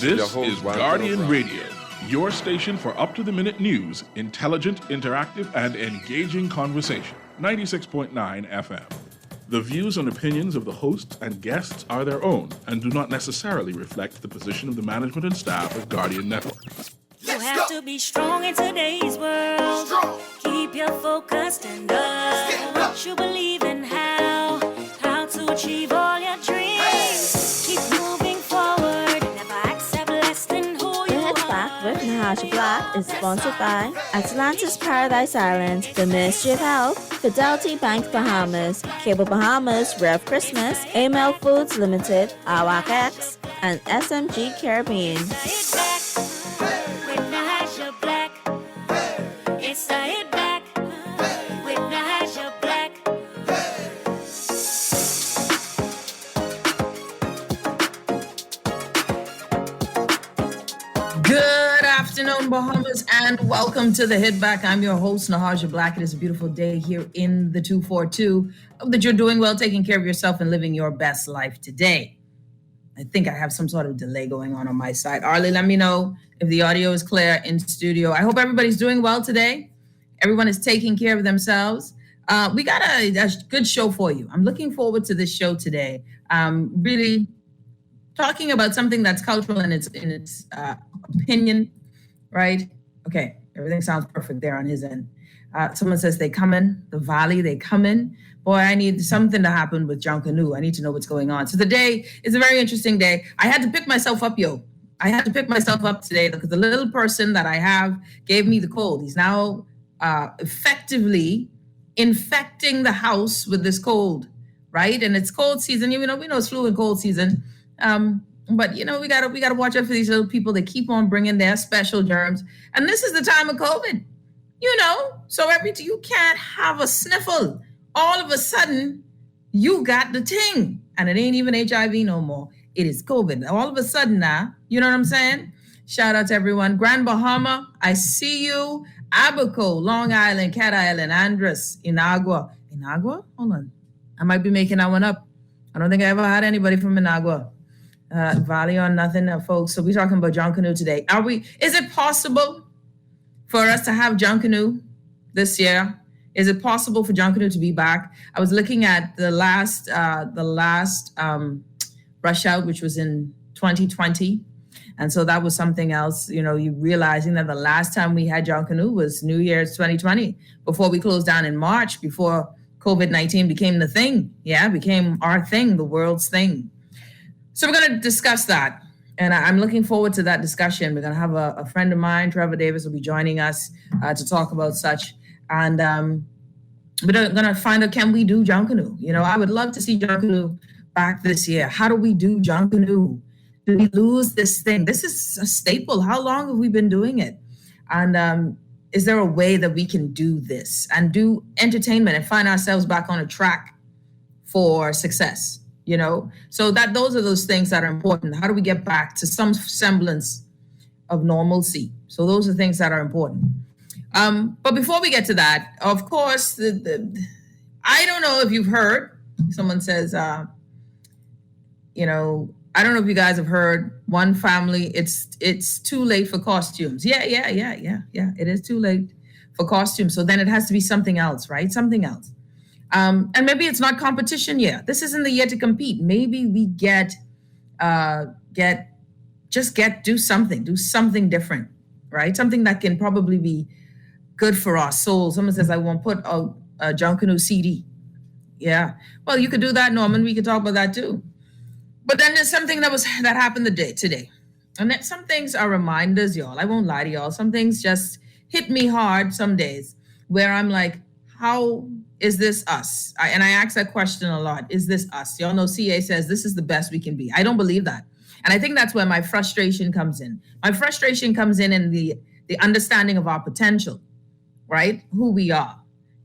This is Guardian Radio, your station for up-to-the-minute news, intelligent, interactive, and engaging conversation. 96.9 FM. The views and opinions of the hosts and guests are their own and do not necessarily reflect the position of the management and staff of Guardian Network. You have to be strong in today's world. Keep your focus and what you believe in, how to achieve all your dreams. Keep moving forward, never accept less than who you are. The Back with Nahaja Black is sponsored by Atlantis Paradise Island, the Ministry of Health, Fidelity Bank Bahamas, Cable Bahamas, Rev Christmas, AML Foods Limited, Awak X, and SMG Caribbean. It's the Hit Back with Nahaja Black. Good afternoon, Bahamas, and welcome to the Hit Back. I'm your host, Nahaja Black. It is a beautiful day here in the 242. Hope that you're doing well, taking care of yourself, and living your best life today. I think I have some sort of delay going on my side. Arlie, let me know if the audio is clear in studio. I hope everybody's doing well today. Everyone is taking care of themselves. We got a good show for you. I'm looking forward to this show today. Really talking about something that's cultural in its opinion, right? Okay, everything sounds perfect there on his end. Someone says they come in, the valley, they come in. Boy, I need something to happen with John Canoe. I need to know what's going on. So the day is a very interesting day. I had to pick myself up, I had to pick myself up today because the little person that I have gave me the cold. He's now effectively infecting the house with this cold, right? And it's cold season. We know it's flu and cold season. But we gotta watch out for these little people. They keep on bringing their special germs. And this is the time of COVID, so you can't have a sniffle. All of a sudden, you got the ting, and it ain't even HIV no more. It is COVID. All of a sudden now, you know what I'm saying? Shout out to everyone. Grand Bahama, I see you. Abaco, Long Island, Cat Island, Andres, Inagua. Inagua? Hold on. I might be making that one up. I don't think I ever had anybody from Inagua. Valley on nothing, folks. So we're talking about John Canoe today. Is it possible for us to have John Canoe this year? Is it possible for John Canoe to be back? I was looking at the last rush out, which was in 2020. And so that was something else, you realizing that the last time we had John Canoe was New Year's 2020, before we closed down in March, before COVID-19 became the thing. Yeah, became our thing, the world's thing. So we're going to discuss that. And I'm looking forward to that discussion. We're going to have a friend of mine, Trevor Davis, will be joining us to talk about such. And we're going to find out, can we do John Canoe? I would love to see John Canoe back this year. How do we do John Canoe? Do we lose this thing? This is a staple. How long have we been doing it? And is there a way that we can do this and do entertainment and find ourselves back on a track for success? So those are those things that are important. How do we get back to some semblance of normalcy? So those are things that are important. But before we get to that, of course, I don't know if you've heard, someone says, I don't know if you guys have heard, one family, it's too late for costumes. Yeah. It is too late for costumes. So then it has to be something else, right? Something else. And maybe it's not competition yet. This isn't the year to compete. Maybe we do something different, right? Something that can probably be good for our soul. Someone says, I won't put a John Canoe CD. Yeah. Well, you could do that, Norman. We could talk about that too. But then there's something that happened today. And that some things are reminders, y'all. I won't lie to y'all. Some things just hit me hard some days where I'm like, how is this us? And I ask that question a lot. Is this us? Y'all know CA says this is the best we can be. I don't believe that. And I think that's where my frustration comes in. My frustration comes in the understanding of our potential, right? Who we are.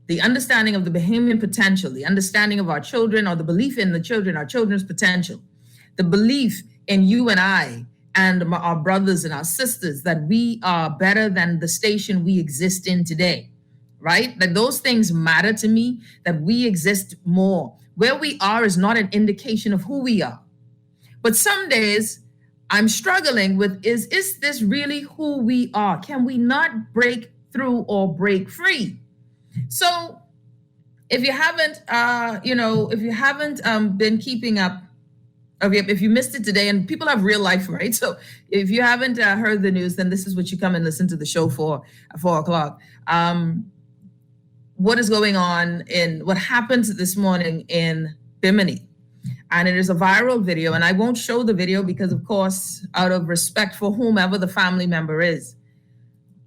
The understanding of the Bahamian potential, the understanding of our children, or the belief in the children, our children's potential. The belief in you and I and our brothers and our sisters that we are better than the station we exist in today, right? That those things matter to me, that we exist more. Where we are is not an indication of who we are. But some days I'm struggling with is this really who we are? Can we not break through or break free? So if you haven't, been keeping up, if you missed it today, and people have real life, right? So if you haven't heard the news, then this is what you come and listen to the show for at 4:00. What is going on what happened this morning in Bimini? And it is a viral video, and I won't show the video because, of course, out of respect for whomever the family member is.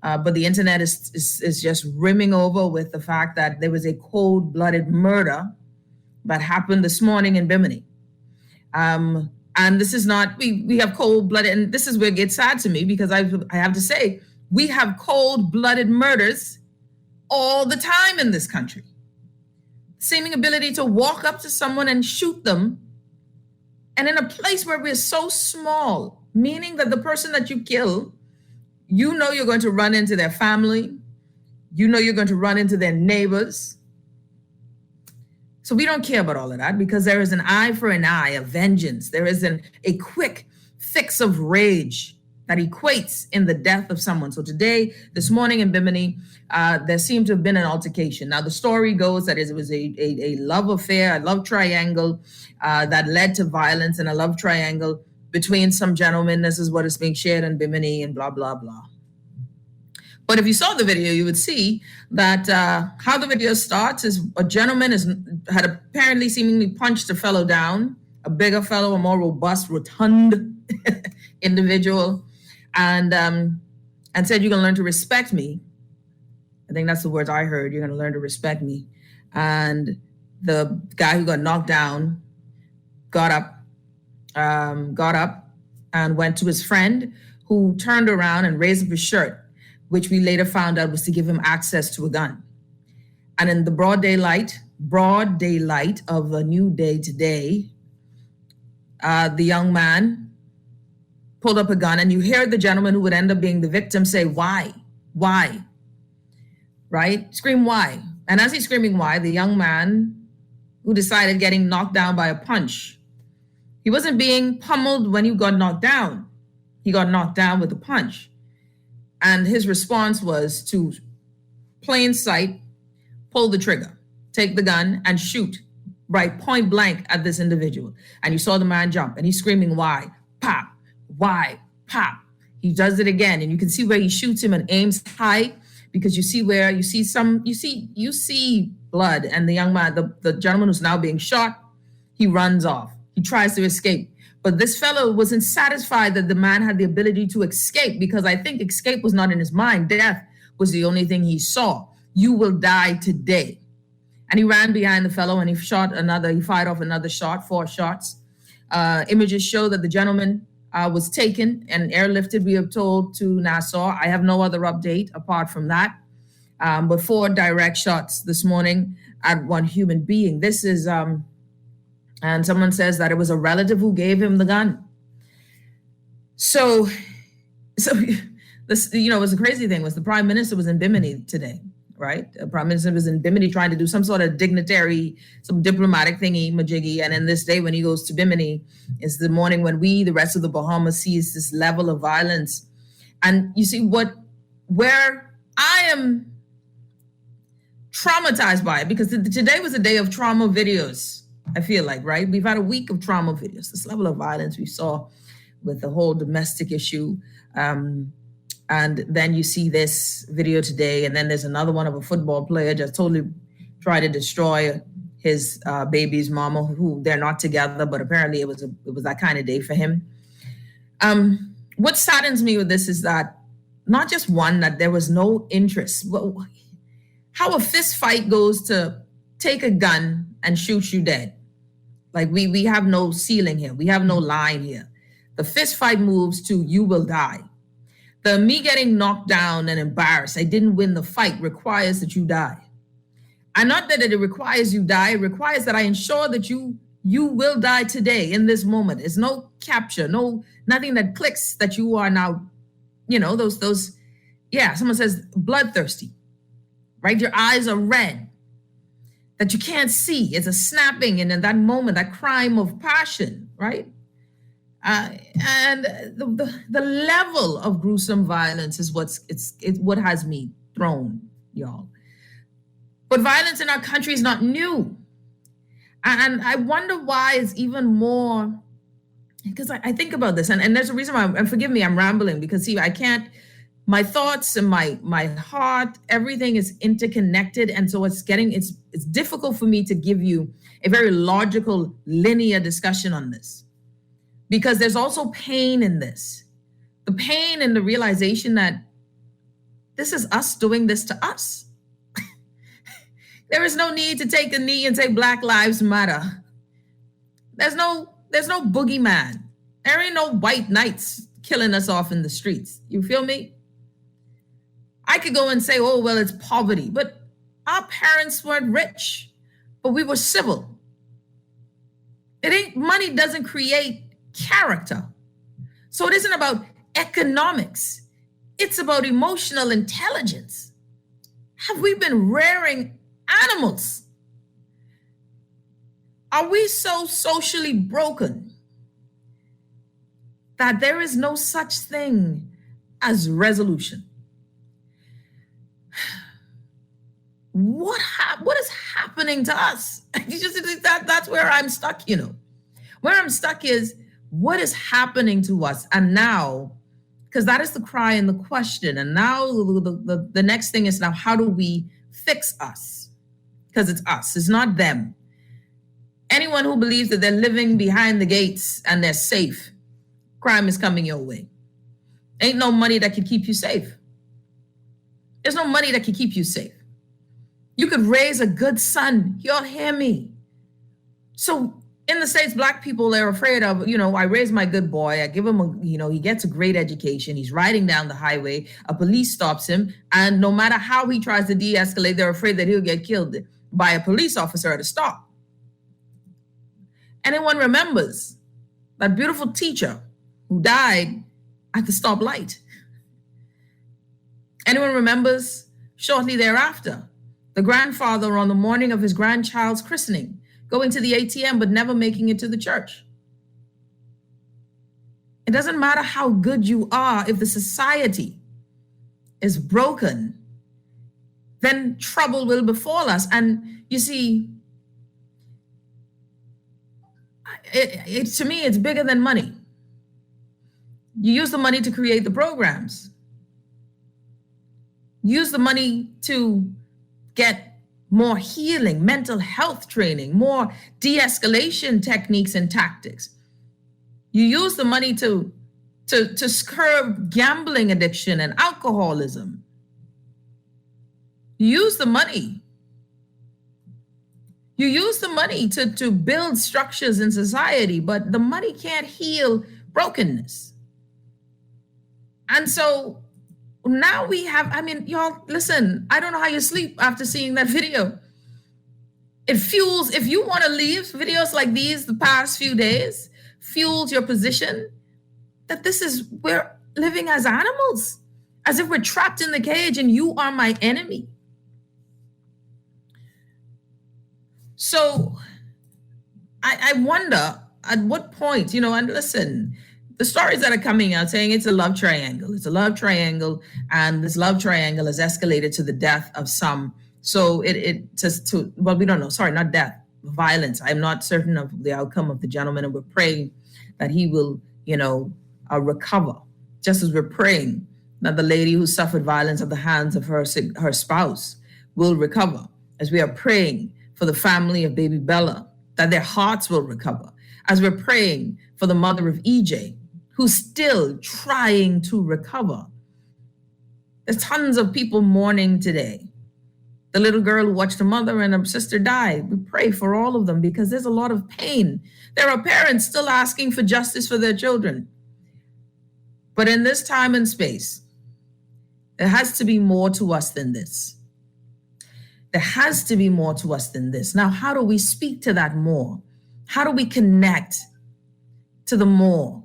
But the internet is just rimming over with the fact that there was a cold-blooded murder that happened this morning in Bimini. And this is not, we have cold-blooded, and this is where it gets sad to me because I have to say, we have cold-blooded murders all the time in this country. Seeming ability to walk up to someone and shoot them, and in a place where we're so small, meaning that the person that you kill, you know you're going to run into their family, you know you're going to run into their neighbors. So we don't care about all of that because there is an eye for an eye, a vengeance. There is a quick fix of rage that equates in the death of someone. So this morning in Bimini, there seemed to have been an altercation. Now, the story goes that it was a love affair, a love triangle that led to violence, and a love triangle between some gentlemen. This is what is being shared in Bimini and blah, blah, blah. But if you saw the video, you would see that how the video starts is a gentleman had apparently seemingly punched a fellow down, a bigger fellow, a more robust, rotund individual, and said, "You're going to learn to respect me." I think that's the words I heard. "You're going to learn to respect me." And the guy who got knocked down got up and went to his friend, who turned around and raised up his shirt, which we later found out was to give him access to a gun. And in the broad daylight of a new day today, the young man pulled up a gun, and you hear the gentleman who would end up being the victim say, "Why? Why?" Right? Scream, "Why?" And as he's screaming, "Why?" the young man who decided getting knocked down by a punch, he wasn't being pummeled when he got knocked down. He got knocked down with a punch. And his response was to plain sight, pull the trigger, take the gun and shoot right point blank at this individual. And you saw the man jump and he's screaming, "Why?" Pop, "Why?" Pop. He does it again. And you can see where he shoots him and aims high, because you see where you see blood. And the young man, the gentleman who's now being shot, he runs off. He tries to escape. But this fellow wasn't satisfied that the man had the ability to escape, because I think escape was not in his mind. Death was the only thing he saw. "You will die today." And he ran behind the fellow and he fired off another shot, 4 shots. Images show that the gentleman was taken and airlifted, we are told, to Nassau. I have no other update apart from that. But 4 direct shots this morning at one human being. This is, and someone says that it was a relative who gave him the gun. So this, it was a crazy thing was the prime minister was in Bimini today, right? The prime minister was in Bimini trying to do some sort of dignitary, some diplomatic thingy, majiggy. And in this day when he goes to Bimini is the morning when the rest of the Bahamas, sees this level of violence. And you see where I am traumatized by it, because today was a day of trauma videos. I feel like, right? We've had a week of trauma videos. This level of violence we saw with the whole domestic issue. And then you see this video today, and then there's another one of a football player just totally tried to destroy his baby's mama, who they're not together, but apparently it was that kind of day for him. What saddens me with this is that not just that there was no interest. How a fist fight goes to take a gun and shoot you dead. Like we have no ceiling here. We have no line here. The fist fight moves to "you will die." The me getting knocked down and embarrassed, I didn't win the fight, requires that you die. And not that it requires you die, it requires that I ensure that you will die today in this moment. There's no capture, nothing that clicks that you are now, someone says bloodthirsty, right? Your eyes are red, that you can't see. It's a snapping, and in that moment, that crime of passion, right? And the level of gruesome violence is what has me thrown, y'all. But violence in our country is not new. And I wonder why it's even more, because I think about this, and there's a reason why, and forgive me, I'm rambling, because see, I can't, my thoughts and my heart, everything is interconnected. And so it's difficult for me to give you a very logical, linear discussion on this, because there's also pain in this. The pain and the realization that this is us doing this to us. There is no need to take a knee and say Black Lives Matter. There's no boogeyman. There ain't no white knights killing us off in the streets. You feel me? I could go and say, oh, well, it's poverty. But our parents weren't rich, but we were civil. Money doesn't create character. So it isn't about economics. It's about emotional intelligence. Have we been rearing animals? Are we so socially broken that there is no such thing as resolution? What is happening to us? That's where I'm stuck, Where I'm stuck is what is happening to us. And now, because that is the cry and the question. And now the next thing is, now how do we fix us? Because it's us, it's not them. Anyone who believes that they're living behind the gates and they're safe, crime is coming your way. Ain't no money that can keep you safe. There's no money that can keep you safe. You could raise a good son. Y'all hear me? So in the States, Black people are afraid of, I raise my good boy. I give him he gets a great education. He's riding down the highway. A police stops him. And no matter how he tries to de-escalate, they're afraid that he'll get killed by a police officer at a stop. Anyone remembers that beautiful teacher who died at the stoplight? Anyone remembers shortly thereafter the grandfather on the morning of his grandchild's christening going to the ATM but never making it to the church? It doesn't matter how good you are, if the society is broken, then trouble will befall us. And you see, to me, it's bigger than money. You use the money to create the programs. Use the money to get more healing, mental health training, more de-escalation techniques and tactics. You use the money to curb gambling addiction and alcoholism. You use the money. You use the money to build structures in society, but the money can't heal brokenness. And so now we have, y'all, listen, I don't know how you sleep after seeing that video. It fuels, if you want to leave, videos like these the past few days, fuels your position that we're living as animals, as if we're trapped in the cage and you are my enemy. So I wonder at what point, and listen, the stories that are coming out saying it's a love triangle. It's a love triangle, and this love triangle has escalated to the death of some. So we don't know. Sorry, not death, violence. I'm not certain of the outcome of the gentleman, and we're praying that he will, recover. Just as we're praying that the lady who suffered violence at the hands of her spouse will recover, as we are praying for the family of baby Bella, that their hearts will recover, as we're praying for the mother of EJ, who's still trying to recover. There's tons of people mourning today. The little girl who watched her mother and her sister die. We pray for all of them because there's a lot of pain. There are parents still asking for justice for their children. But in this time and space, there has to be more to us than this. There has to be more to us than this. Now, how do we speak to that more? How do we connect to the more?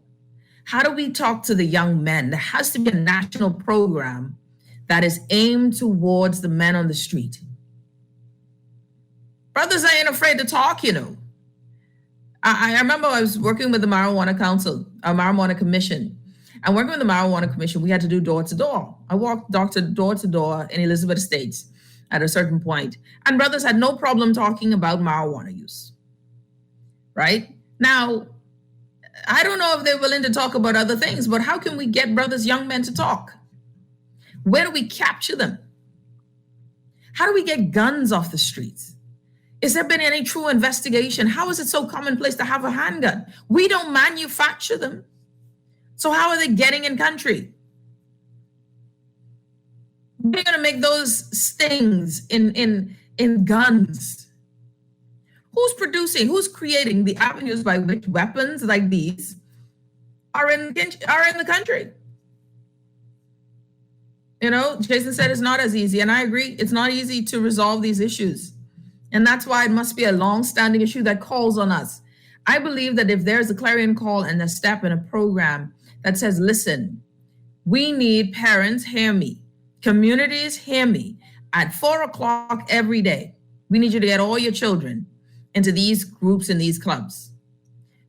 How do we talk to the young men? There has to be a national program that is aimed towards the men on the street. Brothers ain't afraid to talk, I remember I was working with the Marijuana Council, Marijuana Commission. And working with the Marijuana Commission, we had to do door to door. I walked door to door in Elizabeth Estates at a certain point, and brothers had no problem talking about marijuana use. Right? Now, I don't know if they're willing to talk about other things, but how can we get brothers, young men to talk? Where do we capture them? How do we get guns off the streets? Has there been any true investigation? How is it so commonplace to have a handgun? We don't manufacture them. So how are they getting in country? We're going to make those stings in guns. Who's producing, who's creating the avenues by which weapons like these are in the country? You know, Jason said it's not as easy, and I agree. It's not easy to resolve these issues. And that's why it must be a long-standing issue that calls on us. I believe that if there's a clarion call and a step in a program that says, listen, we need parents, hear me, communities, hear me, at 4:00 every day, we need you to get all your children into these groups and these clubs.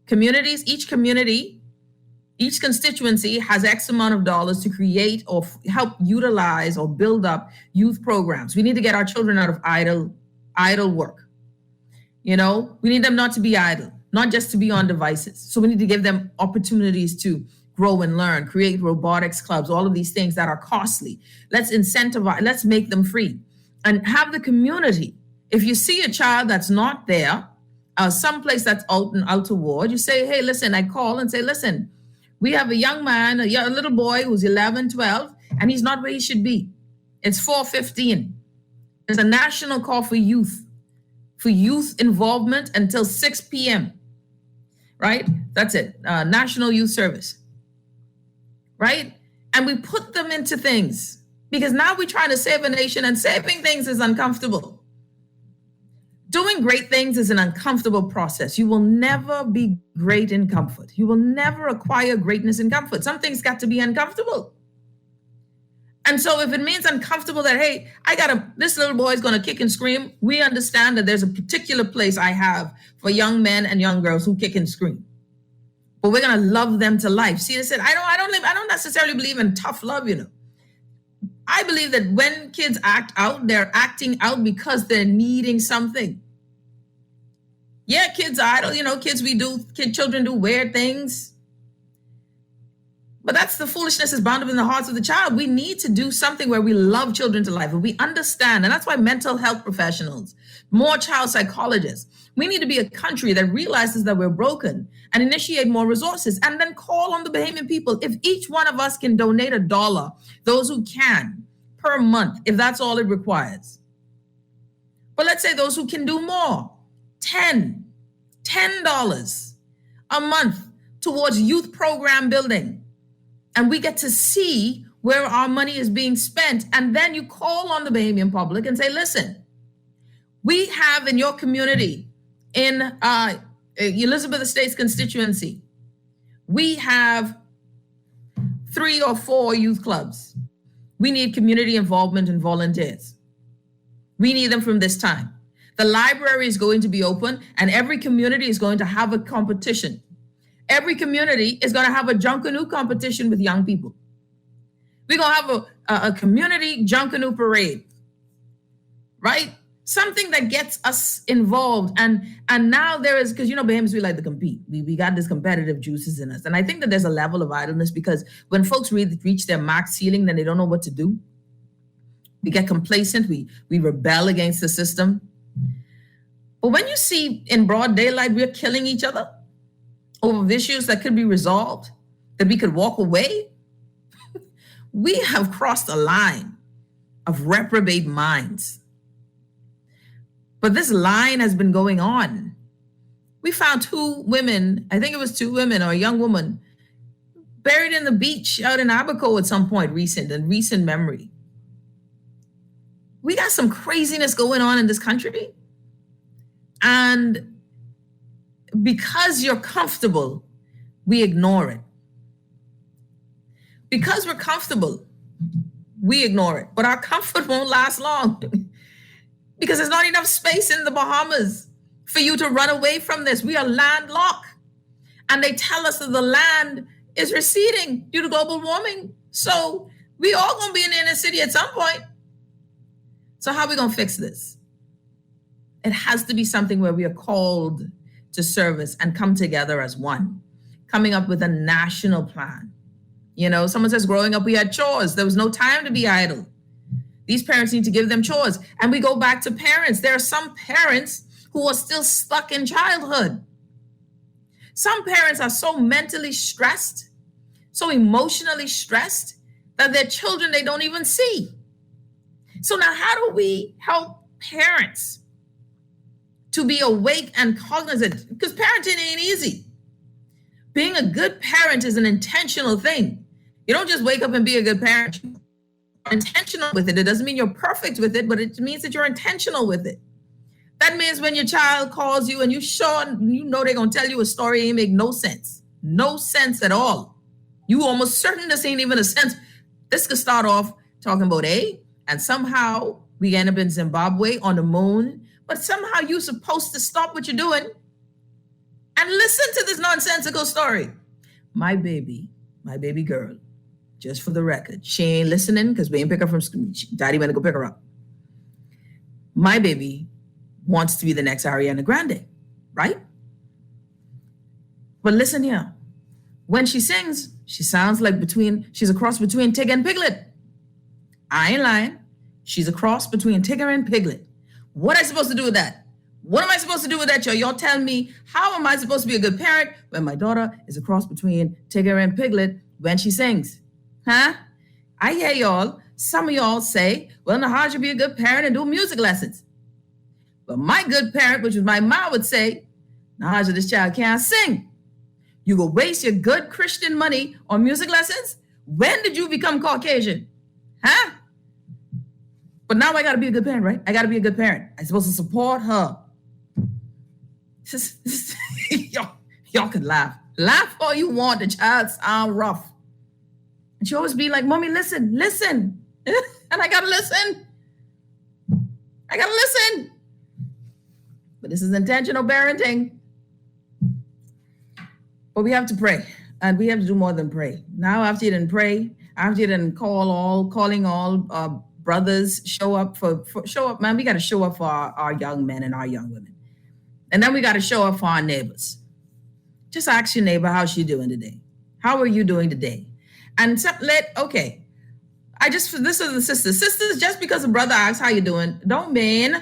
Communities, each constituency has X amount of dollars to create or help utilize or build up youth programs. We need to get our children out of idle work. You know, we need them not to be idle, not just to be on devices. So we need to give them opportunities to grow and learn, create robotics clubs, all of these things that are costly. Let's incentivize, let's make them free and have the community. If you see a child that's not there, someplace that's out and out toward, you say, hey, listen, I call and say, listen, we have a young man, a little boy who's 11, 12, and he's not where he should be. It's 4:15. There's a national call for youth involvement until 6 p.m., right? That's it, National Youth Service, right? And we put them into things because now we're trying to save a nation, and saving things is uncomfortable. Doing great things is an uncomfortable process. You will never be great in comfort. You will never acquire greatness in comfort. Some things got to be uncomfortable. And so if it means uncomfortable that, hey, this little boy is going to kick and scream, we understand that there's a particular place I have for young men and young girls who kick and scream. But we're going to love them to life. See, I said, I don't necessarily believe in tough love, you know. I believe that when kids act out, they're acting out because they're needing something. Yeah, kids are idle, you know, children do weird things. But that's the foolishness is bound up in the hearts of the child. We need to do something where we love children to life, and we understand. And that's why mental health professionals, more child psychologists, we need to be a country that realizes that we're broken and initiate more resources and then call on the Bahamian people. If each one of us can donate $1, those who can, per month, if that's all it requires. But let's say those who can do more, $10 a month towards youth program building. And we get to see where our money is being spent. And then you call on the Bahamian public and say, listen, we have in your community, in Elizabeth Estates constituency, we have 3 or 4 youth clubs. We need community involvement and volunteers. We need them from this time. The library is going to be open, and every community is going to have a competition. Every community is going to have a Junkanoo competition with young people. We're going to have a community Junkanoo parade, right? Something that gets us involved. And now there is, because, you know, Bahamians, we like to compete. We got this competitive juices in us. And I think that there's a level of idleness because when folks reach their max ceiling, then they don't know what to do. We get complacent. We rebel against the system. But when you see in broad daylight, we're killing each other over issues that could be resolved, that we could walk away, we have crossed a line of reprobate minds. But this line has been going on. We found 2 women, I think it was 2 women or a young woman, buried in the beach out in Abaco at some point in recent memory. We got some craziness going on in this country. And because you're comfortable, we ignore it. Because we're comfortable, we ignore it. But our comfort won't last long because there's not enough space in the Bahamas for you to run away from this. We are landlocked. And they tell us that the land is receding due to global warming. So we all going to be in the inner city at some point. So how are we going to fix this? It has to be something where we are called to service and come together as one, coming up with a national plan. You know, someone says growing up, we had chores. There was no time to be idle. These parents need to give them chores. And we go back to parents. There are some parents who are still stuck in childhood. Some parents are so mentally stressed, so emotionally stressed that their children, they don't even see. So now how do we help parents to be awake and cognizant? Because parenting ain't easy. Being a good parent is an intentional thing. You don't just wake up and be a good parent. You're intentional with it. It doesn't mean you're perfect with it, but it means that you're intentional with it. That means when your child calls you and you know they're going to tell you a story, it make no sense. No sense at all. You almost certain this ain't even a sense. This could start off talking about A, and somehow we end up in Zimbabwe on the moon, but somehow you're supposed to stop what you're doing and listen to this nonsensical story. My baby girl, just for the record, she ain't listening because we ain't pick her from school. Daddy went to go pick her up. My baby wants to be the next Ariana Grande, right? But listen here. When she sings, she sounds like she's a cross between Tigger and Piglet. I ain't lying. She's a cross between Tigger and Piglet. What am I supposed to do with that? What am I supposed to do with that, y'all? Y'all tell me, how am I supposed to be a good parent when my daughter is a cross between Tigger and Piglet when she sings? Huh? I hear y'all. Some of y'all say, well, Nahaja, be a good parent and do music lessons. But my good parent, which was my mom, would say, Nahaja, this child can't sing. You go waste your good Christian money on music lessons? When did you become Caucasian? Huh? But now I got to be a good parent, right? I got to be a good parent. I'm supposed to support her. Y'all can laugh. Laugh all you want. The child sound rough. And she always be like, Mommy, listen. And I got to listen. But this is intentional parenting. But we have to pray. And we have to do more than pray. Now, after you didn't pray, after you didn't calling all brothers, show up, man. We got to show up for our young men and our young women. And then we got to show up for our neighbors. Just ask your neighbor, how's she doing today? How are you doing today? And this is the sisters. Sisters, just because a brother asks how you doing, don't mean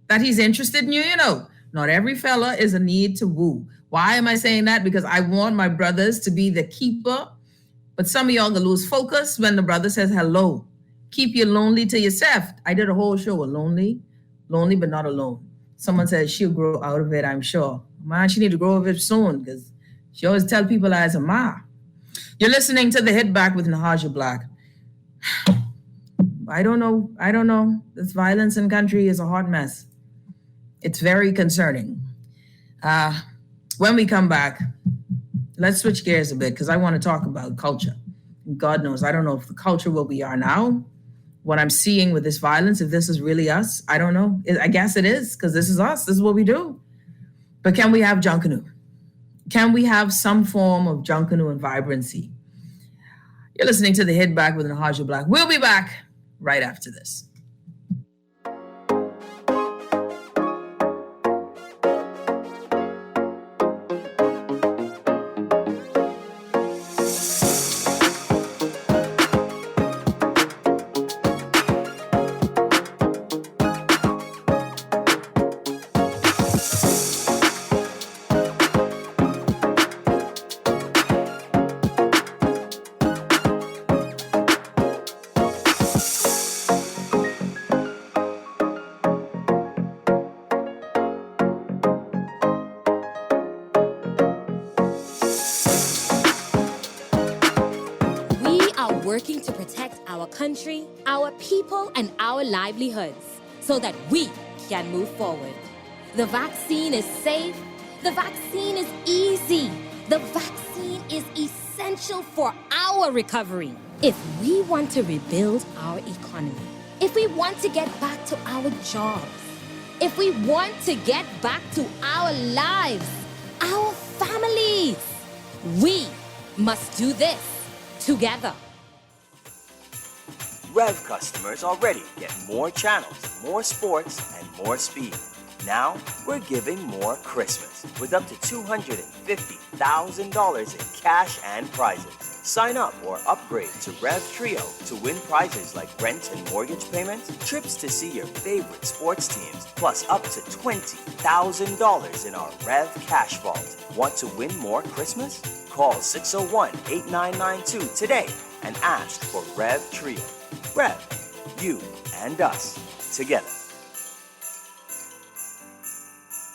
that he's interested in you. You know, not every fella is a need to woo. Why am I saying that? Because I want my brothers to be the keeper. But some of y'all gonna lose focus when the brother says hello. Keep you lonely to yourself. I did a whole show with lonely but not alone. Someone said she'll grow out of it, I'm sure. Man, she need to grow out of it soon because she always tell people as a ma. You're listening to The Hit Back with Nahaja Black. I don't know. This violence in country is a hot mess. It's very concerning. When we come back, let's switch gears a bit because I want to talk about culture. God knows, I don't know if the culture where we are now, what I'm seeing with this violence, if this is really us, I don't know. I guess it is because this is us. This is what we do. But can we have Junkanoo? Can we have some form of Junkanoo and vibrancy? You're listening to The Hit Back with Nahaja Black. We'll be back right after this. Working to protect our country, our people, and our livelihoods so that we can move forward. The vaccine is safe. The vaccine is easy. The vaccine is essential for our recovery. If we want to rebuild our economy, if we want to get back to our jobs, if we want to get back to our lives, our families, we must do this together. Rev customers already get more channels, more sports, and more speed. Now, we're giving more Christmas with up to $250,000 in cash and prizes. Sign up or upgrade to Rev Trio to win prizes like rent and mortgage payments, trips to see your favorite sports teams, plus up to $20,000 in our Rev Cash Vault. Want to win more Christmas? Call 601-8992 today and ask for Rev Trio. Rev, you and us together.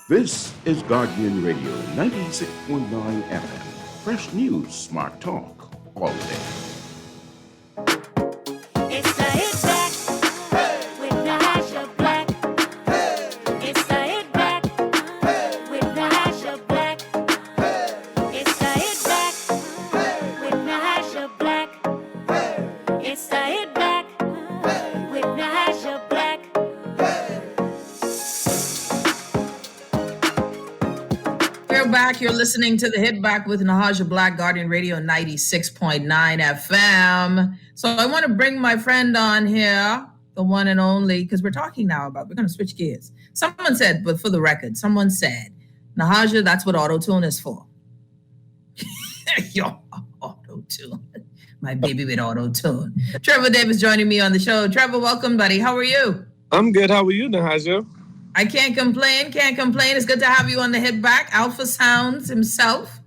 This is Guardian Radio 96.9 FM. Fresh news, smart talk, all day. It's the Hit Back with Nahaja Black. It's the Hit Back with Nahaja Black. It's the Hit Back with Nahaja Black. It's the Hit Back with Nahaja Black. We're back. You're listening to the Hit Back with Nahaja Black, Guardian Radio 96.9 FM. So I want to bring my friend on here, the one and only, because we're talking now about, we're going to switch gears. Someone said, but for the record, someone said, Nahaja, that's what auto-tune is for. Yo, auto-tune. My baby with auto-tune. Trevor Davis joining me on the show. Trevor, welcome, buddy. How are you? I'm good. How are you, Nahaja? I can't complain. It's good to have you on the Hit Back. Alpha Sounds himself.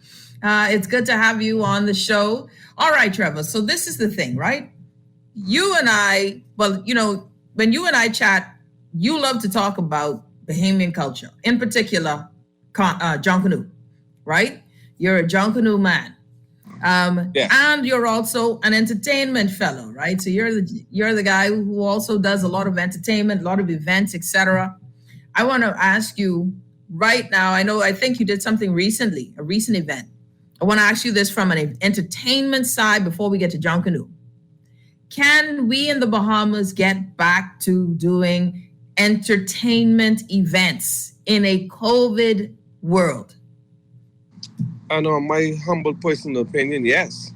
It's good to have you on the show. All right, Trevor. So this is the thing, right? You and I, well, you know, when you and I chat, you love to talk about Bahamian culture, in particular, John Canoe, right? You're a John Canoe man. Yeah. And you're also an entertainment fellow, right? So you're the guy who also does a lot of entertainment, a lot of events, etc. I want to ask you right now, I think you did something recently, a recent event. I want to ask you this from an entertainment side before we get to John Canoe. Can we in the Bahamas get back to doing entertainment events in a COVID world? And my humble personal opinion, yes.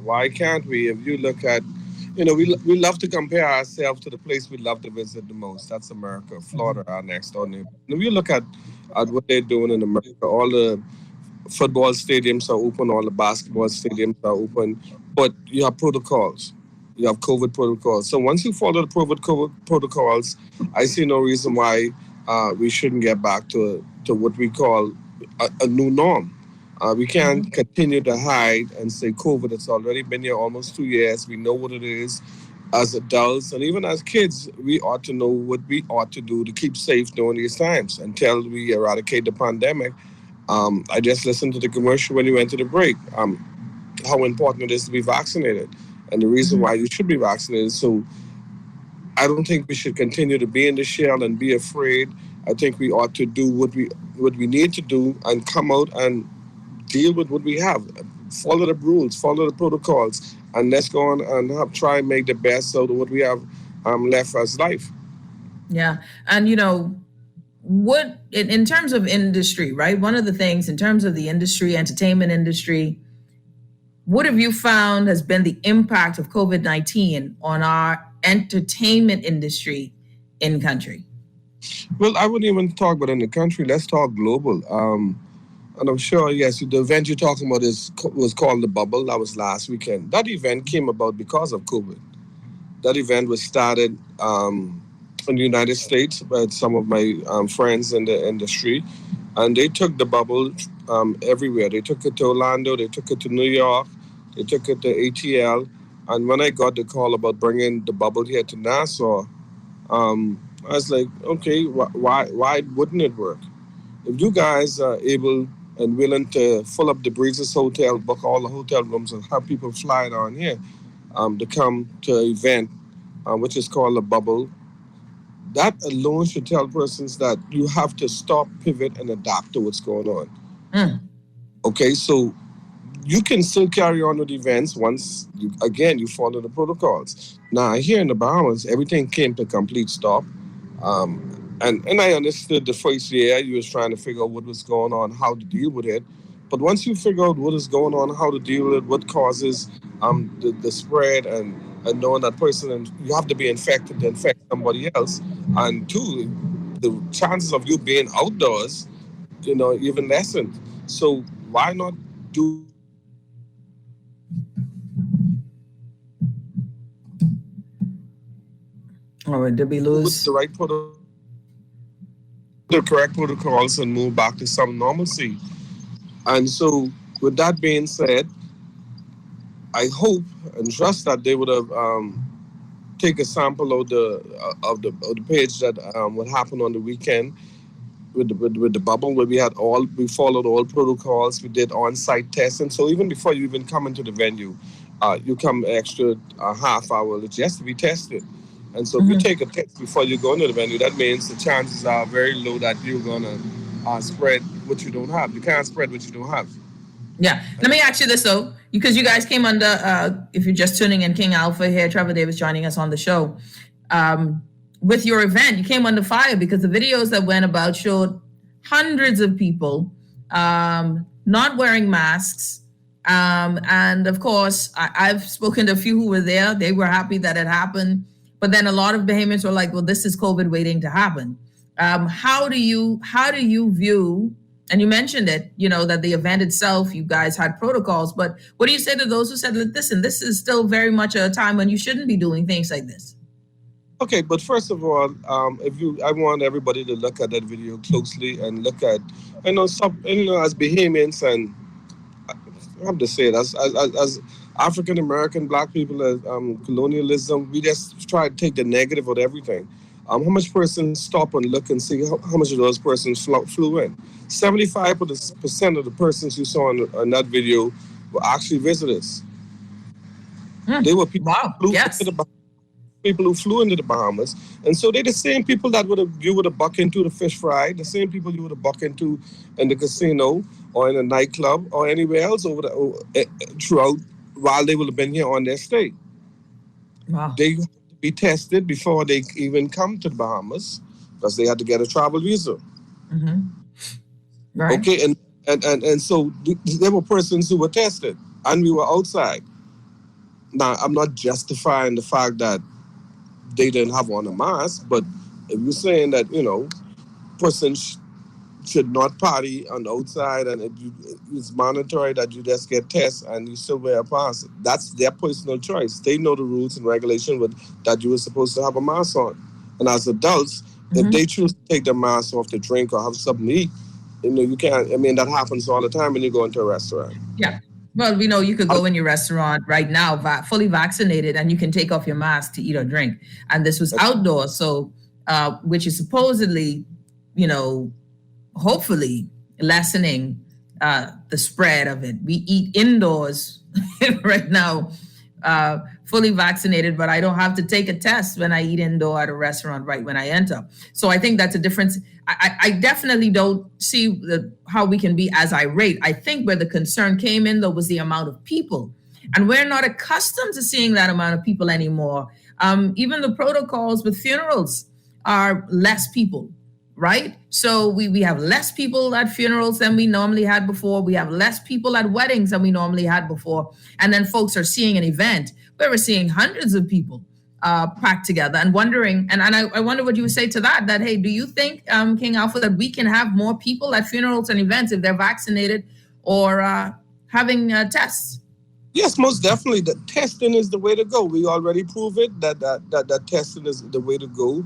Why can't we? If you look at, we love to compare ourselves to the place we love to visit the most. That's America, Florida, our next door neighbor. If you look at what they're doing in America, all the football stadiums are open, all the basketball stadiums are open, but you have protocols. You have COVID protocols. So once you follow the COVID protocols, I see no reason why we shouldn't get back to what we call a new norm. We can't continue to hide and say COVID. It's already been here almost 2 years. We know what it is. As adults and even as kids, we ought to know what we ought to do to keep safe during these times until we eradicate the pandemic. I just listened to the commercial when you went to the break, how important it is to be vaccinated and the reason why you should be vaccinated. So I don't think we should continue to be in the shell and be afraid. I think we ought to do what we need to do and come out and deal with what we have. Follow the rules, follow the protocols, and let's go on and try and make the best out of what we have left as life. Yeah. And, what in terms of industry, right? One of the things in terms of the industry, entertainment industry, what have you found has been the impact of COVID-19 on our entertainment industry in country? Well, I wouldn't even talk about in the country. Let's talk global. And I'm sure, yes, the event you're talking about was called The Bubble. That was last weekend. That event came about because of COVID. That event was started in the United States by some of my friends in the industry. And they took The Bubble everywhere. They took it to Orlando. They took it to New York. They took it to ATL. And when I got the call about bringing The Bubble here to Nassau, I was like, okay, why wouldn't it work? If you guys are able and willing to fill up the Breezes Hotel, book all the hotel rooms, and have people fly down here to come to an event, which is called The Bubble, that alone should tell persons that you have to stop, pivot, and adapt to what's going on. Okay, so you can still carry on with events once, you follow the protocols. Now, here in the Bahamas, everything came to complete stop. And I understood the first year you was trying to figure out what was going on, how to deal with it. But once you figure out what is going on, how to deal with it, what causes the spread, and knowing that person, and you have to be infected to infect somebody else, and two, the chances of you being outdoors, even lessened. So why not do it the right way? All right, did we lose? The correct protocols and move back to some normalcy. And so, with that being said, I hope and trust that they would have take a sample of the page that what happened on the weekend with the bubble, where we followed all protocols. We did on-site testing. So even before you even come into the venue, you come extra half hour just to be tested. And so if you take a test before you go into the venue, that means the chances are very low that you're gonna spread what you don't have. You can't spread what you don't have. Yeah. Let me ask you this though, because you guys came under, if you're just tuning in, King Alpha here, Trevor Davis joining us on the show. With your event, you came under fire because the videos that went about showed hundreds of people not wearing masks. And of course, I've spoken to a few who were there. They were happy that it happened. But then a lot of Bahamians were like, well, this is COVID waiting to happen. How do you view, and you mentioned it, that the event itself, you guys had protocols, but what do you say to those who said, listen, this is still very much a time when you shouldn't be doing things like this? Okay, but first of all, I want everybody to look at that video closely and look at, as Bahamians, and I have to say it, as African American Black people, as colonialism, we just try to take the negative of everything. How much persons stop and look and see how much of those persons flew in? 75% of the persons you saw in that video were actually visitors. They were people who flew into the Bahamas, and so they're the same people that you would have bucked into the fish fry, the same people you would have bucked into in the casino or in a nightclub or anywhere else throughout while they would have been here on their stay. Wow. They have to be tested before they even come to the Bahamas because they had to get a travel visa. Mm-hmm. Right. Okay, and so there were persons who were tested, and we were outside. Now, I'm not justifying the fact that they didn't have on a mask, but if you're saying that, persons should not party on the outside and it's mandatory that you just get tested and you still wear a mask, that's their personal choice. They know the rules and regulations that you were supposed to have a mask on. And as adults, if they choose to take their mask off to drink or have something to eat, you can't. I mean, that happens all the time when you go into a restaurant. Yeah. Well, we know you could go in your restaurant right now, fully vaccinated, and you can take off your mask to eat or drink. And this was outdoors, so which is supposedly, hopefully lessening the spread of it. We eat indoors right now, fully vaccinated, but I don't have to take a test when I eat indoor at a restaurant right when I enter. So I think that's a difference. I definitely don't see how we can be as irate. I think where the concern came in, though, was the amount of people. And we're not accustomed to seeing that amount of people anymore. Even the protocols with funerals are less people, right? So we have less people at funerals than we normally had before. We have less people at weddings than we normally had before. And then folks are seeing an event where we're seeing hundreds of people packed together and wondering, and I wonder what you would say to that, hey, do you think, King Alpha, that we can have more people at funerals and events if they're vaccinated or having tests? Yes, most definitely. The testing is the way to go. We already proved it that testing is the way to go.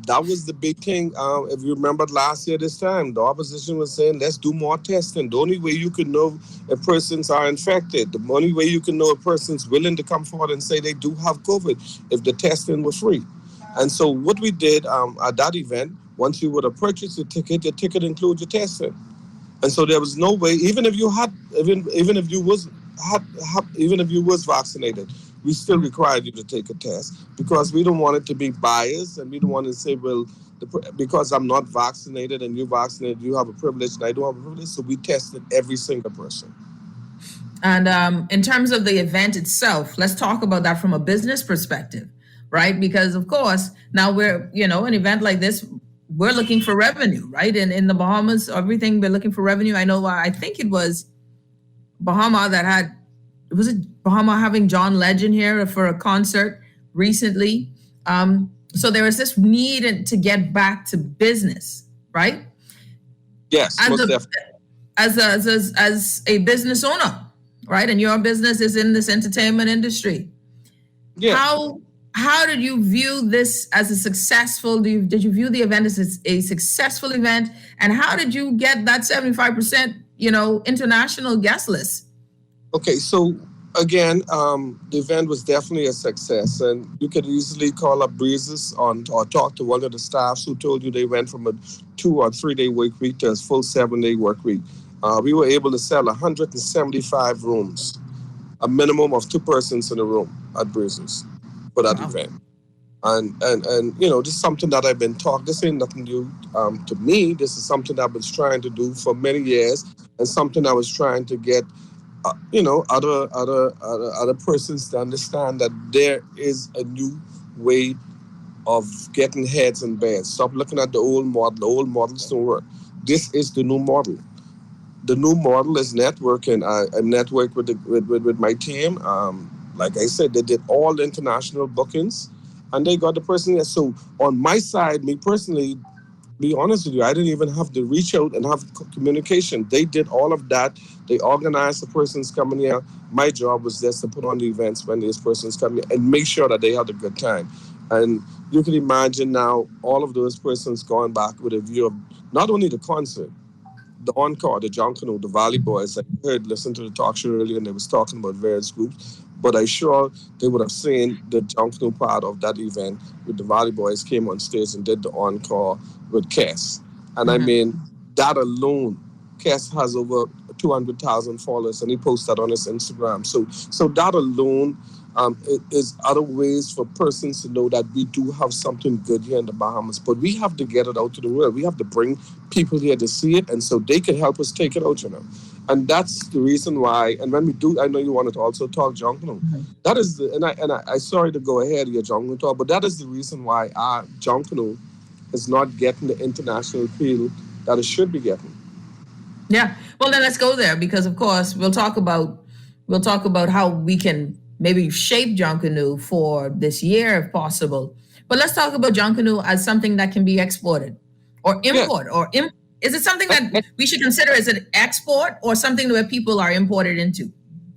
That was the big thing. If you remember last year this time, the opposition was saying, let's do more testing. The only way you can know if persons are infected, the only way you can know if persons willing to come forward and say they do have COVID, if the testing was free. And so what we did at that event, once you would have purchased your ticket includes your testing. And so there was no way, even if you was vaccinated, we still required you to take a test because we don't want it to be biased, and we don't want to say, well, because I'm not vaccinated and you're vaccinated, you have a privilege and I don't have a privilege. So we tested every single person. And in terms of the event itself, let's talk about that from a business perspective, right? Because of course, now we're, an event like this, we're looking for revenue, right? And in the Bahamas, everything, we're looking for revenue. I know, I think it was was it Bahama having John Legend here for a concert recently? So there was this need to get back to business, right? Yes, As most a definitely. as a business owner, right? And your business is in this entertainment industry. Yeah. How did you view this as a successful? Did you view the event as a successful event? And how did you get that 75%, international guest list? Okay, so again, the event was definitely a success, and you could easily call up Breezes or talk to one of the staffs who told you they went from a 2 or 3 day work week to a full 7 day work week. We were able to sell 175 rooms, a minimum of 2 persons in a room at Breezes for that event. And this is something that I've been talking. This ain't nothing new to me. This is something I was trying to do for many years, and something I was trying to get other persons to understand that there is a new way of getting heads in beds. Stop looking at the old model. The old models don't work. This is the new model. The new model is networking. I network with my team. Like I said, they did all the international bookings, and they got the person there. So on my side, me personally, be honest with you, I didn't even have to reach out and have communication. They did all of that. They organized the persons coming here. My job was just to put on the events when these persons come here and make sure that they had a good time. And you can imagine now all of those persons going back with a view of not only the concert, the encore, the John Canoe, the Valley Boys. I listened to the talk show earlier, and they was talking about various groups. But I sure they would have seen the John Canoe part of that event with the Valley Boys came on stage and did the encore with Cass. And I mean, that alone, Cass has over 200,000 followers, and he posts that on his Instagram. So that alone is other ways for persons to know that we do have something good here in the Bahamas. But we have to get it out to the world. We have to bring people here to see it, and so they can help us take it out, And that's the reason why. And when we do, I know you wanted to also talk John Canoe. That is I sorry to go ahead of your John Canoe talk, but that is the reason why our John Canoe is not getting the international appeal that it should be getting. Yeah. Well, then let's go there, because of course we'll talk about how we can maybe shape John Canoe for this year if possible. But let's talk about John Canoe as something that can be exported or import is it something that we should consider as an export or something where people are imported into?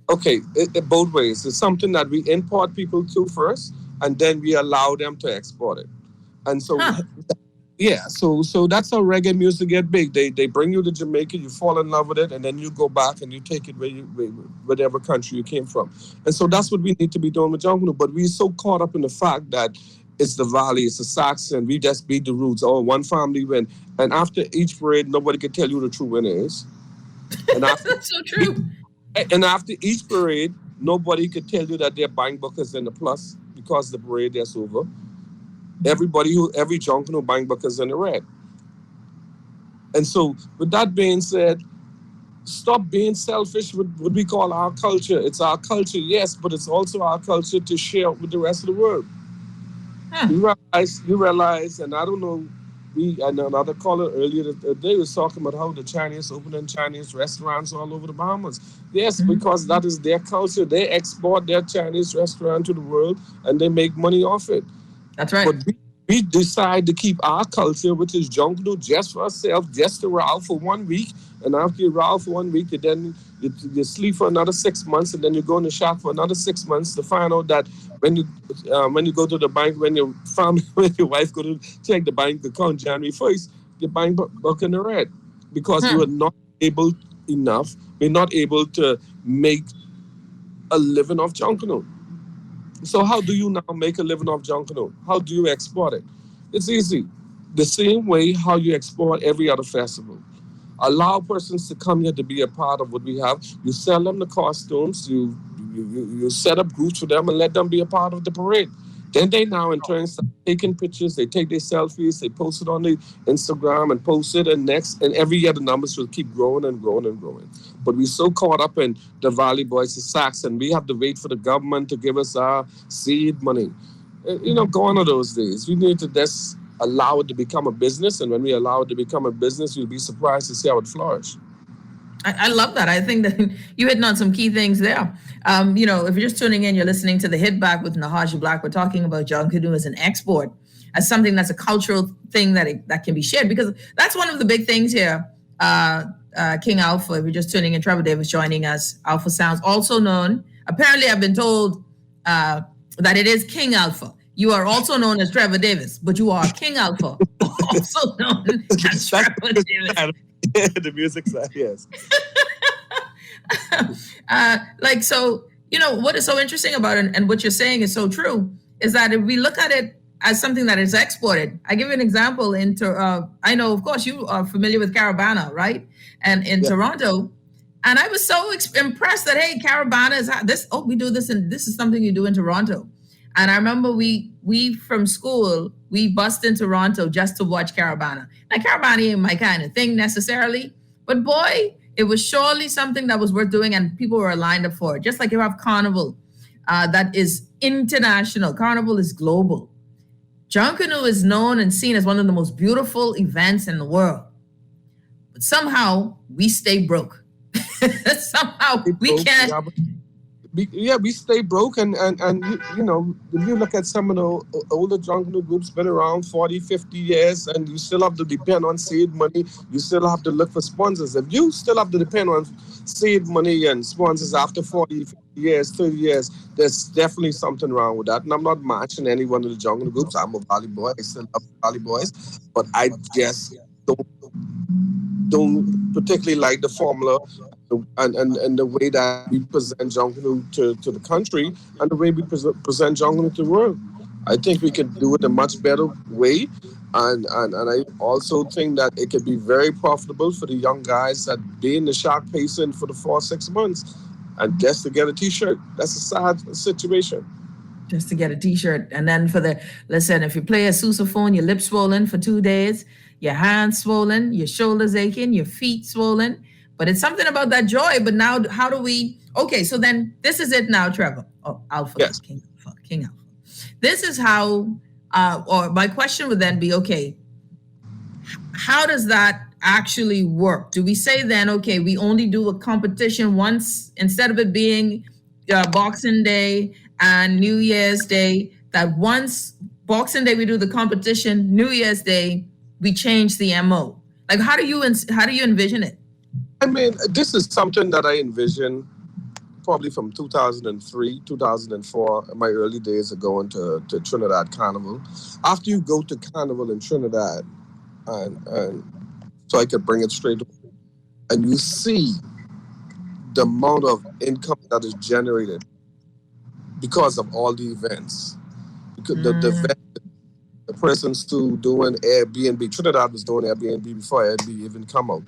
Okay, both ways. It's something that we import people to first, and then we allow them to export it. And so, so that's how reggae music get big. They bring you to Jamaica, you fall in love with it, and then you go back and you take it whatever country you came from. And so that's what we need to be doing with John Canoe. But we're so caught up in the fact that it's the Valley, it's the Saxon, we just beat the roots. Oh, one family win. And after each parade, nobody can tell you the true winner is. And after, That's so true. And after each parade, nobody could tell you that they're buying buckets in the plus because the parade is over. Every John Canoe buying buckets in the red. And so, with that being said, stop being selfish with what we call our culture. It's our culture, yes, but it's also our culture to share with the rest of the world. You realize, and I don't know, and another caller earlier today was talking about how the Chinese opening Chinese restaurants all over the Bahamas. Yes, because that is their culture. They export their Chinese restaurant to the world and they make money off it. That's right. But we decide to keep our culture, which is John Canoe, just for ourselves, just to row for 1 week. And after you row for 1 week, you sleep for another 6 months, and then you go in the shop for another 6 months to find out that when you go to the bank, when your wife go to check the bank account January 1st, your bank book in the red because you are not able enough. We're not able to make a living off John Canoe. So how do you now make a living off John Canoe? How do you export it? It's easy. The same way how you export every other festival. Allow persons to come here to be a part of what we have. You sell them the costumes. You set up groups for them and let them be a part of the parade. Then they now in turn start taking pictures. They take their selfies. They post it on the Instagram and post it. And every year the numbers will keep growing and growing and growing. But we're so caught up in the Valley Boys, the Sax, and we have to wait for the government to give us our seed money. gone are those days. We need to just allow it to become a business, and when we allow it to become a business, you'll be surprised to see how it flourishes. I love that. I think that you hitting on some key things there. If you're just tuning in, you're listening to the Hit Back with Nahaja Black. We're talking about John Canoe as an export, as something that's a cultural thing that can be shared, because that's one of the big things here. King Alpha, if you're just tuning in, Trevor Davis joining us. Alpha Sounds, also known, apparently I've been told that it is King Alpha. You are also known as Trevor Davis, but you are King Alpha, also known as Trevor Davis. The music side, yes. What is so interesting about it, and what you're saying is so true, is that if we look at it as something that is exported. I give you an example. I know, of course, you are familiar with Carabana, right? And in Toronto, and I was so impressed that, hey, Carabana is this. Oh, we do this, and this is something you do in Toronto. And I remember we from school, we bussed in Toronto just to watch Carabana. Now, Carabana ain't my kind of thing necessarily, but boy, it was surely something that was worth doing, and people were lined up for it. Just like you have Carnival, that is international. Carnival is global. John Canoe is known and seen as one of the most beautiful events in the world. But somehow we stay broke. Somehow we can't. We stay broke, and if you look at some of the older John Canoe groups, been around 40, 50 years, and you still have to depend on seed money. You still have to look for sponsors. If you still have to depend on seed money and sponsors after 40, 50 years, 30 years, there's definitely something wrong with that. And I'm not matching any one of the John Canoe groups. I'm a Valley boy. I still love Valley boys, but I just don't particularly like the formula and the way that we present John Canoe to the country, and the way we present John Canoe to the world. I think we can do it a much better way, and I also think that it could be very profitable for the young guys that be in the shark pacing for the 4-6 months, and just to get a T-shirt. That's a sad situation. Just to get a T-shirt, and then if you play a sousaphone, your lips swollen for 2 days, your hands swollen, your shoulders aching, your feet swollen. But it's something about that joy. But now, how do we? Okay, so then this is it now, Trevor. Oh, Alpha, yes. King Alpha. This is how. Or my question would then be, okay, how does that actually work? Do we say then, okay, we only do a competition once instead of it being Boxing Day and New Year's Day? That once Boxing Day we do the competition, New Year's Day we change the MO. Like, how do you envision it? I mean, this is something that I envision probably from 2003, 2004, my early days of going to Trinidad Carnival. After you go to Carnival in Trinidad, and so I could bring it straight, and you see the amount of income that is generated because of all the events. Because the persons who doing Airbnb, Trinidad was doing Airbnb before Airbnb even come out.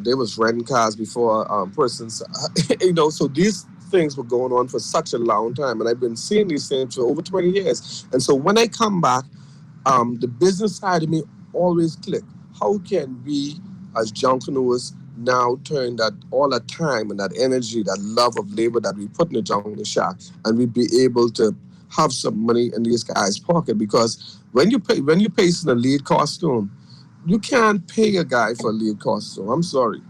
There was renting cars before persons, so these things were going on for such a long time. And I've been seeing these things for over 20 years. And so when I come back, the business side of me always click. How can we, as John Canoers, now turn that all that time and that energy, that love of labor that we put in the John Canoe Shack, and we be able to have some money in these guys' pocket? Because when you pay in a lead costume, you can't pay a guy for a lead costume. I'm sorry.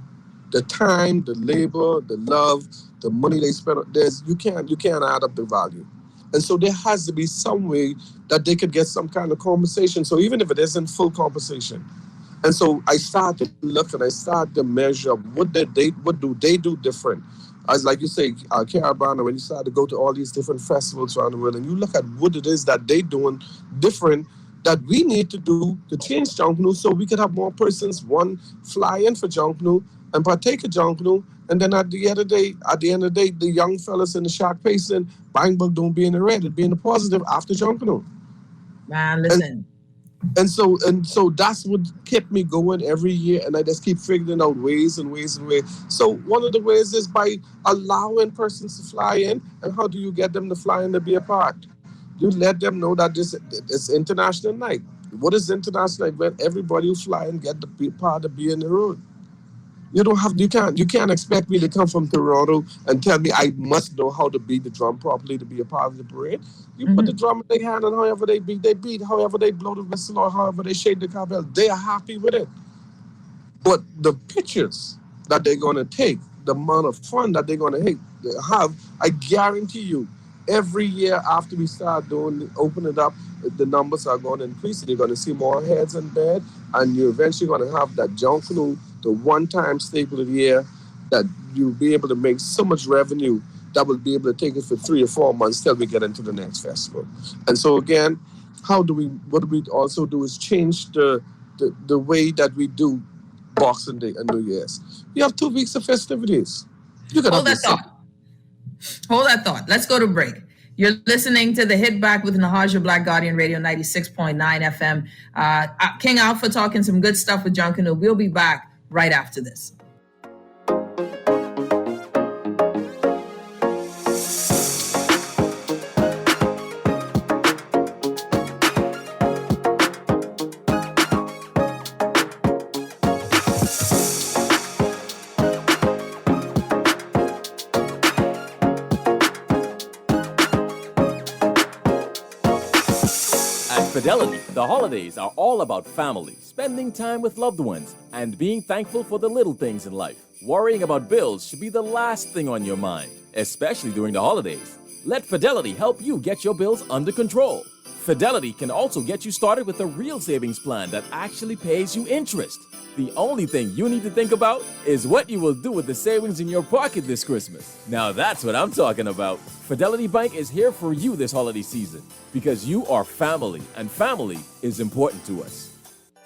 The time, the labor, the love, the money they spend, you can't add up the value. And so there has to be some way that they could get some kind of compensation. So even if it isn't full compensation. And so I start to look and I start to measure what do they do different. As like you say, Carabana, when you start to go to all these different festivals around the world, and you look at what it is that they doing different that we need to do to change John Canoe, so we could have more persons, one, fly in for John Canoe and partake of John Canoe, and then at the end of the day, the young fellas in the shark pacing, bang bug don't be in the red, it be in the positive after John Canoe. Man, listen. And so that's what kept me going every year, and I just keep figuring out ways and ways and ways. So one of the ways is by allowing persons to fly in, and how do you get them to fly in to be a part? You let them know that it's international night. What is international night? When everybody who fly and get the part to be in the road. You can't expect me to come from Toronto and tell me I must know how to beat the drum properly to be a part of the parade. You put the drum in their hand, and however they beat, however they blow the whistle, or however they shake the cowbell, they are happy with it. But the pictures that they're going to take, the amount of fun that they're going to have, I guarantee you, every year after we start open it up, the numbers are going to increase. You're going to see more heads in bed, and you're eventually going to have that junk canoe, the one-time staple of the year, that you'll be able to make so much revenue that will be able to take it for 3 or 4 months till we get into the next festival. And so again, what do we also do is change the way that we do Boxing Day and New Year's. You have 2 weeks of festivities. You can Hold that thought. Let's go to break. You're listening to the Hit Back with Nahaja, Black Guardian Radio 96.9 FM. King Alpha talking some good stuff with John Canoe. We'll be back right after this. Fidelity, the holidays are all about family, spending time with loved ones, and being thankful for the little things in life. Worrying about bills should be the last thing on your mind, especially during the holidays. Let Fidelity help you get your bills under control. Fidelity can also get you started with a real savings plan that actually pays you interest. The only thing you need to think about is what you will do with the savings in your pocket this Christmas. Now that's what I'm talking about. Fidelity Bank is here for you this holiday season because you are family, and family is important to us.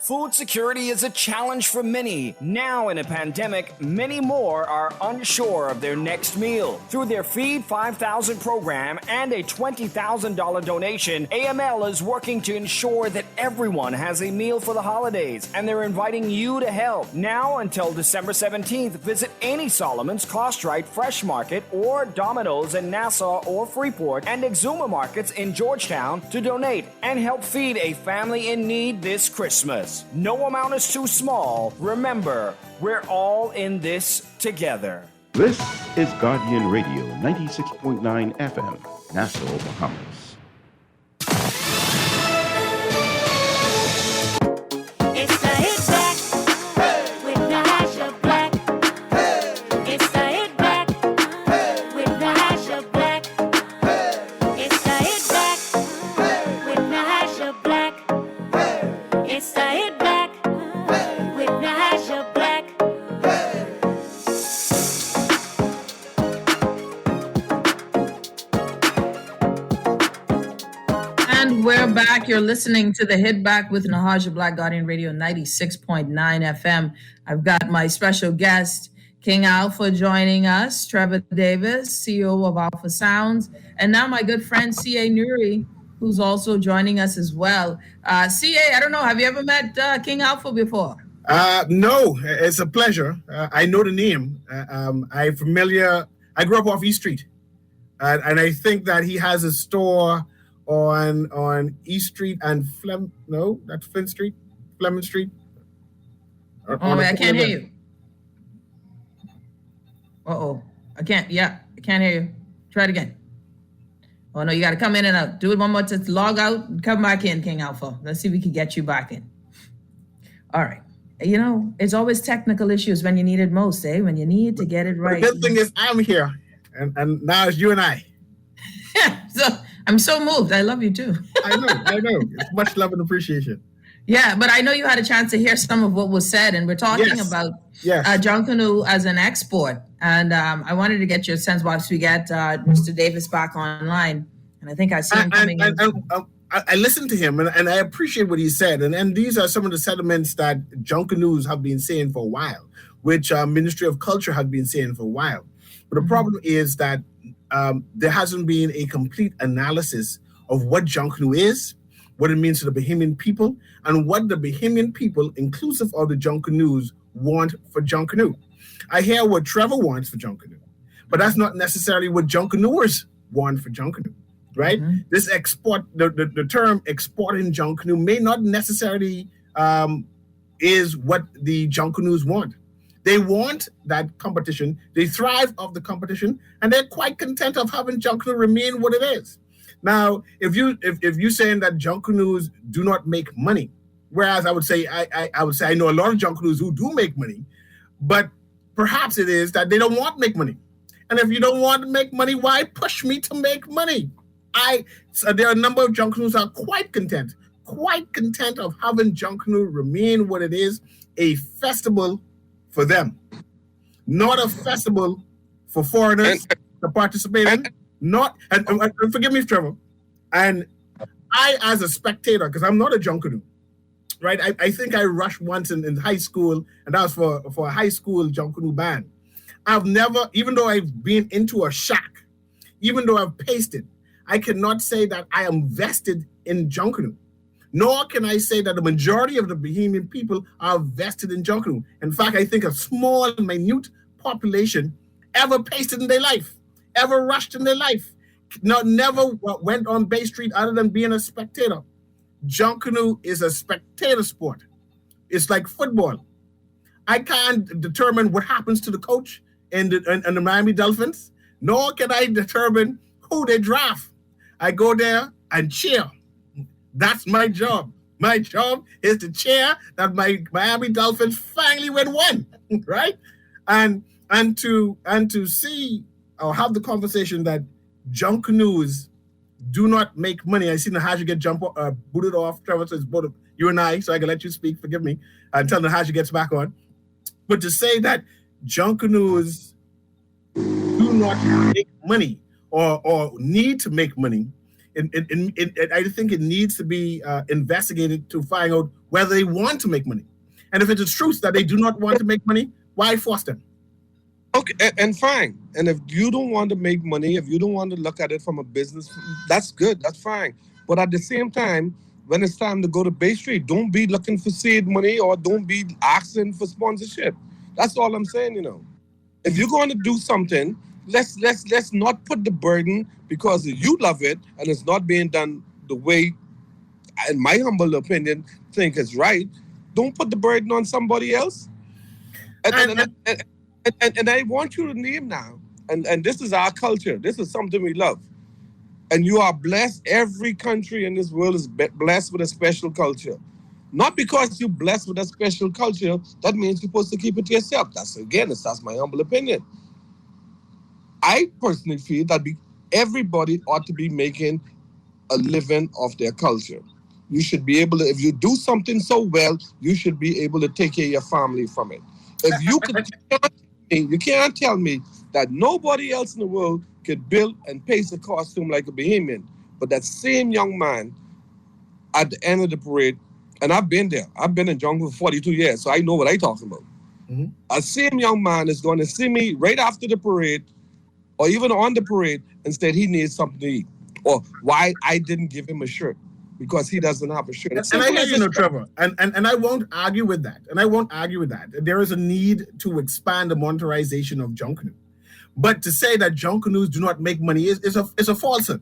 Food security is a challenge for many. Now in a pandemic, many more are unsure of their next meal. Through their Feed 5,000 program and a $20,000 donation, AML is working to ensure that everyone has a meal for the holidays, and they're inviting you to help. Now until December 17th, visit any Solomon's, Costrite, Fresh Market, or Domino's in Nassau or Freeport, and Exuma Markets in Georgetown to donate and help feed a family in need this Christmas. No amount is too small. Remember, we're all in this together. This is Guardian Radio 96.9 FM, Nassau, Bahamas. It's the Hit Back with Nahaja Black. It's the Hit Back with Nahaja Black. It's the Hit Back with Nahaja Black. It's the Hit Back with Nahaja Black. And we're back. You're listening to the Hit Back with Nahaja, Black Guardian Radio 96.9 FM. I've got my special guest, King Alpha, joining us, Trevor Davis, CEO of Alpha Sounds, and now my good friend, C.A. Nuri, who's also joining us as well. C.A., I don't know, have you ever met King Alpha before? No, it's a pleasure. I know the name. I'm familiar. I grew up off East Street, and I think that he has a store on East Street and that's Flint Street, Fleming Street. I can't hear you. I can't hear you. Try it again. Oh no, you got to come in and out. Do it one more time. Log out and come back in, King Alpha. Let's see if we can get you back in. All right. You know, it's always technical issues when you need it most, eh? When you need to get it right. The good thing is I'm here, and now it's you and I. Yeah, so I'm so moved. I love you too. I know. It's much love and appreciation. Yeah, but I know you had a chance to hear some of what was said, and we're talking about John Canoe as an export. And I wanted to get your sense once we get Mr. Davis back online. And I think I see him coming in. I listened to him, and I appreciate what he said. And these are some of the sentiments that John Canoes have been saying for a while, which Ministry of Culture has been saying for a while. But the problem is that there hasn't been a complete analysis of what John Canoe is, what it means to the Bahamian people, and what the Bahamian people, inclusive of the John Canoes, want for John Canoe. I hear what Trevor wants for John Canoe, but that's not necessarily what John Canoers want for John Canoe, right? Mm-hmm. This the term exporting John Canoe may not necessarily is what the John Canoes want. They want that competition. They thrive off the competition, and they're quite content of having Junkanoo remain what it is. Now, if you saying that Junkanoos do not make money, whereas I would say I know a lot of Junkanoos who do make money, but perhaps it is that they don't want to make money. And if you don't want to make money, why push me to make money? So there are a number of Junkanoos who are quite content of having Junkanoo remain what it is, a festival for them, not a festival for foreigners to participate in. Not and forgive me, Trevor. And I, as a spectator, because I'm not a Junkanoo, right? I think I rushed once in high school, and that was for a high school Junkanoo band. I've never, even though I've been into a shack, even though I've pasted, I cannot say that I am vested in Junkanoo. Nor can I say that the majority of the Bahamian people are vested in Junkanoo. In fact, I think a small, minute population ever pasted in their life, ever rushed in their life, never went on Bay Street other than being a spectator. Junkanoo is a spectator sport. It's like football. I can't determine what happens to the coach and the Miami Dolphins, nor can I determine who they draft. I go there and cheer. That's my job. My job is to cheer that my Miami Dolphins finally won, right? And to see or have the conversation that Junkanoos do not make money. I see Nahaja get booted off. Trevor says both of you and I, so I can let you speak. Forgive me until Nahaja gets back on. But to say that Junkanoos do not make money or need to make money, I think it needs to be investigated to find out whether they want to make money. And if it's a truth that they do not want to make money, why force them? Okay, and fine. And if you don't want to make money, if you don't want to look at it from a business, that's good, that's fine. But at the same time, when it's time to go to Bay Street, don't be looking for seed money or don't be asking for sponsorship. That's all I'm saying, If you're going to do something, let's not put the burden because you love it and it's not being done the way, in my humble opinion, think is right. Don't put the burden on somebody else. And I want you to name now, and this is our culture. This is something we love. And you are blessed. Every country in this world is blessed with a special culture. Not because you're blessed with a special culture, that means you're supposed to keep it to yourself. That's my humble opinion. I personally feel that everybody ought to be making a living of their culture. You should be able to, if you do something so well, you should be able to take care of your family from it. If you can't tell me that nobody else in the world could build and paste a costume like a Bahamian, but that same young man at the end of the parade, and I've been there. I've been in jungle for 42 years, so I know what I'm talking about. Mm-hmm. A same young man is going to see me right after the parade or even on the parade and said he needs something to eat, or why I didn't give him a shirt because he doesn't have a shirt. And I hear you, Trevor, and I won't argue with that. There is a need to expand the monetarization of Junkanoo. But to say that Junkanoos do not make money is a falsehood.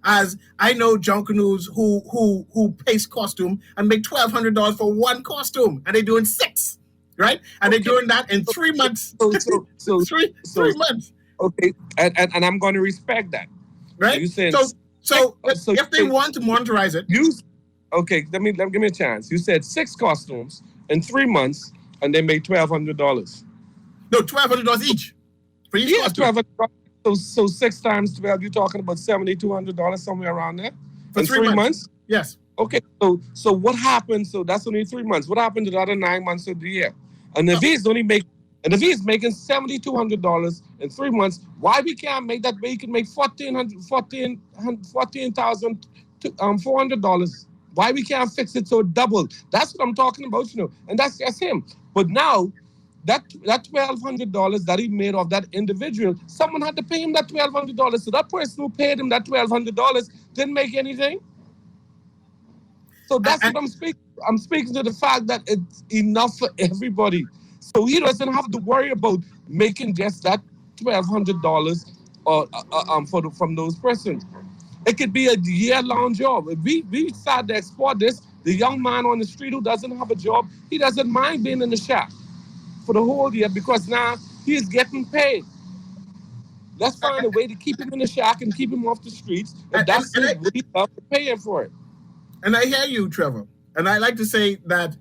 As I know Junkanoos who paste costume and make $1,200 for one costume, and they're doing 6, right? And they're doing that in 3 months. So 3 months. Okay, and I'm going to respect that. Right? So if they want to monetize it, give me a chance. You said 6 costumes in 3 months, and they made $1,200. No, $1,200 each for each costume. $1,200. So 6 times 12, you're talking about $7,200 somewhere around there for 3 months. Yes. Okay. So what happened? So that's only 3 months. What happened to the other 9 months of the year? And if he's making $7,200 in 3 months, why we can't make that way? He can make $14,400. Why we can't fix it so double? That's what I'm talking about, and that's him. But now, that $1,200 that he made off that individual, someone had to pay him that $1,200. So that person who paid him that $1,200 didn't make anything. So that's what I'm speaking. I'm speaking to the fact that it's enough for everybody. So he doesn't have to worry about making just that $1,200 from those persons. It could be a year-long job. If we decide to export this, the young man on the street who doesn't have a job, he doesn't mind being in the shack for the whole year because now he's getting paid. Let's find a way to keep him in the shack and keep him off the streets. If that's his way, I'll pay him for it. And I hear you, Trevor. And I like to say that,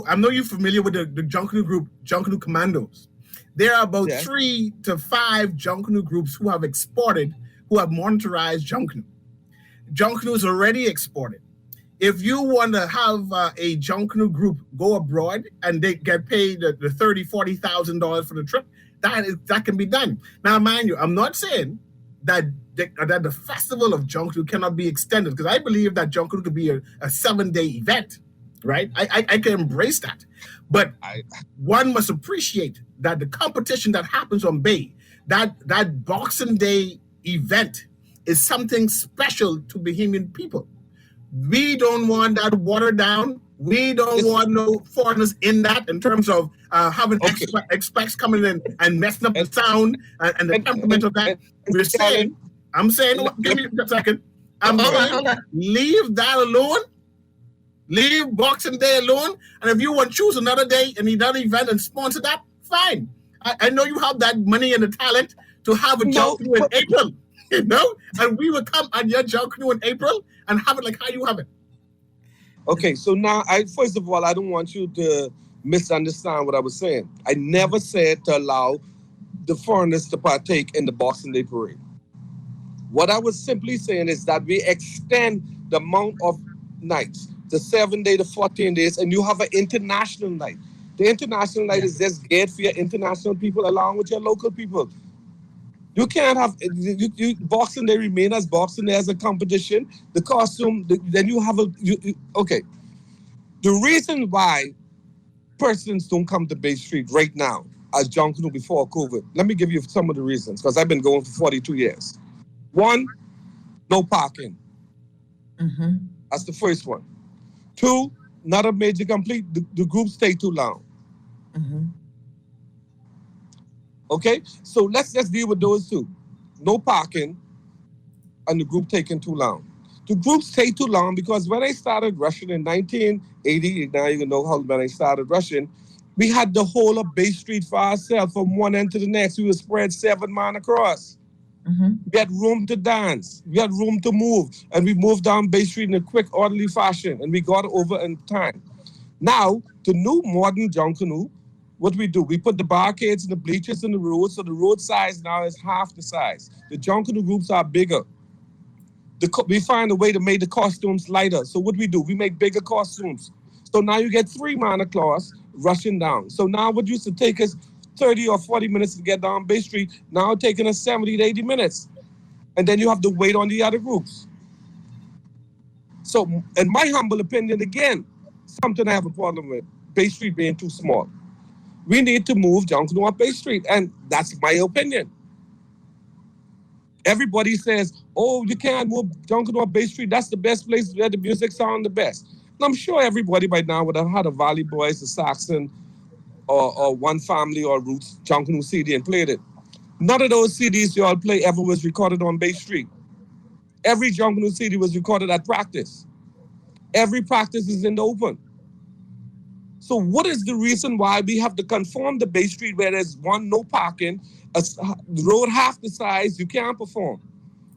I know you're familiar with the Junkanoo group, Junkanoo Commandos. There are about 3 to 5 Junkanoo groups who have monetized Junkanoo. Junkanoo is already exported. If you want to have a Junkanoo group go abroad and they get paid the $30,000, $40,000 for the trip, that can be done. Now, mind you, I'm not saying that the festival of Junkanoo cannot be extended, because I believe that Junkanoo could be a 7-day event, right? I can embrace that. But one must appreciate that the competition that happens on Bay, that Boxing Day event is something special to Bahamian people. We don't want that watered down. We don't want no foreigners in that in terms of having expats coming in and messing up the sound and the temperament of that. I'm saying, give me a second. Hold on. Leave that alone. Leave Boxing Day alone. And if you want to choose another day and another event and sponsor that, fine. I know you have that money and the talent to have a Junkanoo in April, and we will come on your Junkanoo in April and have it like how you have it. Okay, so now, first of all, I don't want you to misunderstand what I was saying. I never said to allow the foreigners to partake in the Boxing Day parade. What I was simply saying is that we extend the amount of nights, the 7 day to 14 days, and you have an international night. The international night is just geared for your international people along with your local people. You can't have Boxing Day remain as Boxing Day as a competition. The costume, then you have okay. The reason why persons don't come to Bay Street right now as Junkanoo before COVID, let me give you some of the reasons, because I've been going for 42 years. 1, no parking. Mm-hmm. That's the first one. 2, not a major complete. The group stay too long. Mm-hmm. Okay, so let's just deal with those 2. No parking and the group taking too long. The groups take too long because when I started rushing in 1980, now you know how when I started rushing, we had the whole of Bay Street for ourselves from one end to the next. We were spread 7 miles across. Mm-hmm. We had room to dance. We had room to move. And we moved down Bay Street in a quick, orderly fashion. And we got over in time. Now, the new modern Junkanoo, what we do, we put the barricades and the bleachers in the road, so the road size now is half the size. The Junkanoo groups are bigger. We find a way to make the costumes lighter. So what we do, we make bigger costumes. So now you get 3 Santa Claus rushing down. So now what used to take us 30 or 40 minutes to get down Bay Street, now taking us 70 to 80 minutes. And then you have to wait on the other groups. So in my humble opinion, again, something I have a problem with, Bay Street being too small. We need to move Junkanoo up Bay Street, and that's my opinion. Everybody says, oh, you can't move Junkanoo up Bay Street. That's the best place where the music sounds the best. And I'm sure everybody by now would have had a Valley Boys, a Saxon, or One Family or Roots Junkanoo CD and played it. None of those CDs you all play ever was recorded on Bay Street. Every Junkanoo CD was recorded at practice. Every practice is in the open. So what is the reason why we have to conform the Bay Street where there's 1, no parking, the road half the size, you can't perform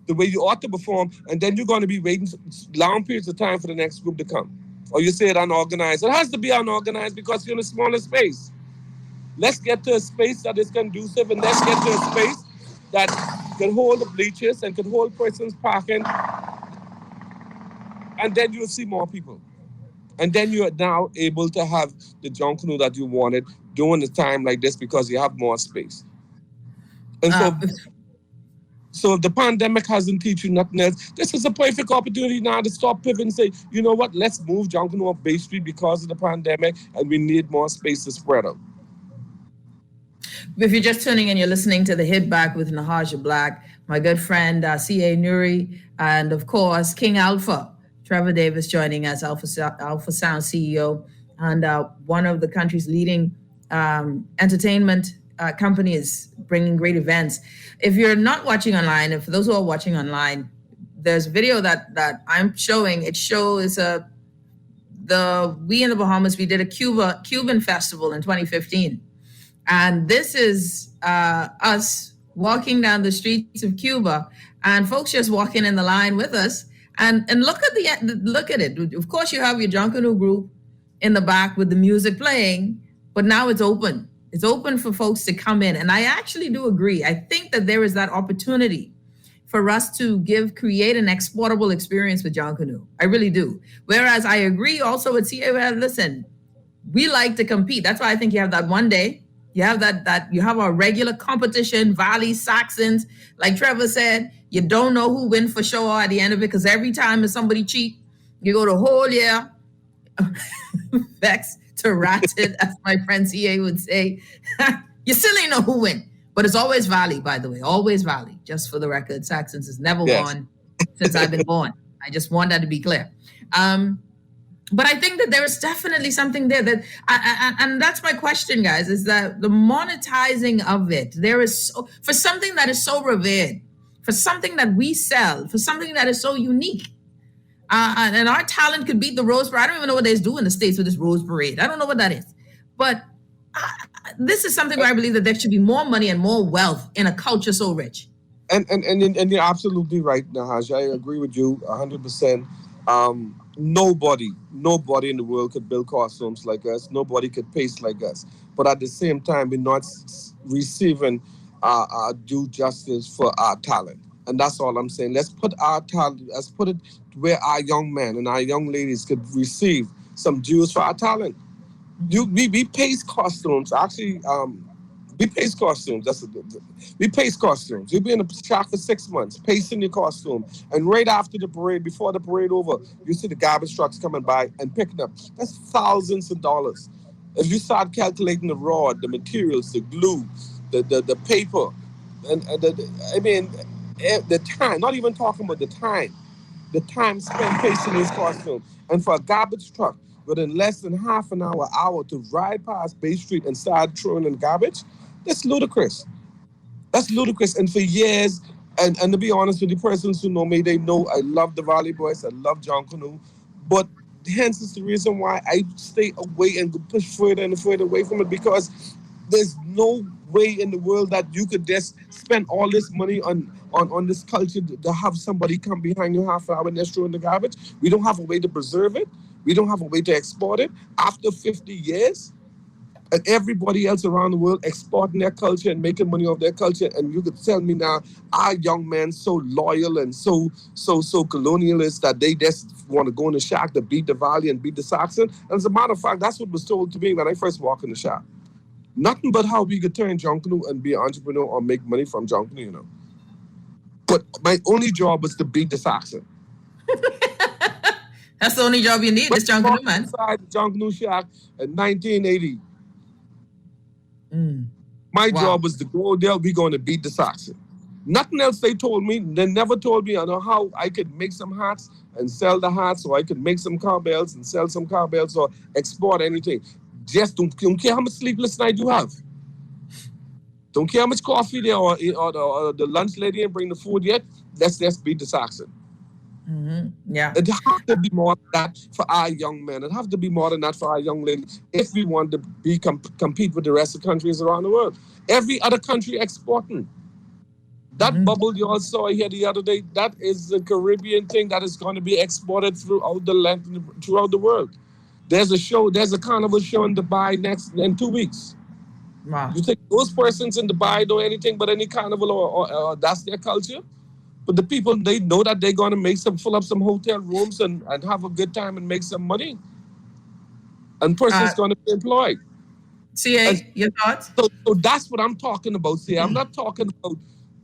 the way you ought to perform, and then you're going to be waiting long periods of time for the next group to come. Or you say it unorganized. It has to be unorganized because you're in a smaller space. Let's get to a space that is conducive, and let's get to a space that can hold the bleachers and can hold persons parking, and then you'll see more people. And then you are now able to have the Junkanoo that you wanted during a time like this because you have more space. And so if the pandemic hasn't teach you nothing else, this is a perfect opportunity now to stop pivot and say, you know what, let's move Junkanoo up Bay Street because of the pandemic and we need more space to spread out. If you're just tuning in, you're listening to The Hit Back with Nahaja Black, my good friend C.A. Nuri, and of course, King Alpha. Trevor Davis joining us, Alpha Sound CEO, and one of the country's leading entertainment companies bringing great events. If you're not watching online, and for those who are watching online, there's a video that I'm showing. It shows we in the Bahamas, we did a Cuban festival in 2015. And this is us walking down the streets of Cuba, and folks just walking in the line with us. And look at it. Of course, you have your Junkanoo group in the back with the music playing, but now it's open. It's open for folks to come in. And I actually do agree. I think that there is that opportunity for us to create an exportable experience with Junkanoo. I really do. Whereas I agree also with CA, listen, we like to compete. That's why I think you have that one day. You have that you have a regular competition, Valley, Saxons. Like Trevor said, you don't know who win for sure at the end of it, because every time somebody cheat, you go the whole year vexed to ratchet, as my friend CA would say. You still ain't know who win. But it's always Valley, by the way, always Valley. Just for the record, Saxons has never won since I've been born. I just want that to be clear. But I think that there is definitely something there and that's my question, guys, is that the monetizing of it, there is for something that is so revered, for something that we sell, for something that is so unique. And our talent could beat the Rose Parade. I don't even know what they do in the States with this Rose Parade. I don't know what that is. But this is something where I believe that there should be more money and more wealth in a culture so rich. And you're absolutely right, Nahaja. I agree with you 100%. Nobody in the world could build costumes like us. Nobody could paste like us. But at the same time, we're not receiving due justice for our talent. And that's all I'm saying. Let's put our talent, let's put it where our young men and our young ladies could receive some dues for our talent. We paste costumes. Actually, we paste costumes. We paste costumes. You'll be in the shop for 6 months, pasting your costume. And right after the parade, before the parade over, you see the garbage trucks coming by and picking up. That's thousands of dollars. If you start calculating the rod, the materials, the glue, the paper, and the time, not even talking about the time spent pasting this costume. And for a garbage truck, within less than half an hour to ride past Bay Street and start throwing in garbage, that's ludicrous. That's ludicrous. And for years, and to be honest with the persons who know me, they know I love the Valley Boys, I love Junkanoo, but hence is the reason why I stay away and push further and further away from it, because there's no way in the world that you could just spend all this money on this culture to have somebody come behind you half an hour and just throw in the garbage. We don't have a way to preserve it. We don't have a way to export it. After 50 years, and everybody else around the world exporting their culture and making money off their culture, and you could tell me now, our young men so loyal and so colonialist that they just want to go in the shack to beat the Valley and beat the Saxon. And as a matter of fact, that's what was told to me when I first walked in the shack. Nothing but how we could turn Junkanoo and be an entrepreneur or make money from Junkanoo, you know. But my only job was to beat the Saxon. That's the only job you need, this Junkanoo, man. Inside the Junkanoo shack in 1980. My job was to go there, we're going to beat the Saxon. Nothing else they told me. They never told me, I know how I could make some hats and sell the hats, or I could make some cowbells and sell some cowbells, or export anything. Just don't care how much sleepless night you have. Don't care how much coffee there or the lunch lady ain't bring the food yet. Let's just beat the Saxon. Mm-hmm. Yeah. It has to be more than that for our young men. It has to be more than that for our young ladies if we want to be compete with the rest of the countries around the world. Every other country exporting. That bubble you all saw here the other day, that is the Caribbean thing that is going to be exported throughout the world. There's a carnival show in Dubai in 2 weeks. Wow. You think those persons in Dubai know anything but any carnival or that's their culture? But the people, they know that they're going to fill up some hotel rooms and have a good time and make some money. And person's going to be employed. CA, your thoughts? So that's what I'm talking about, CA. I'm not talking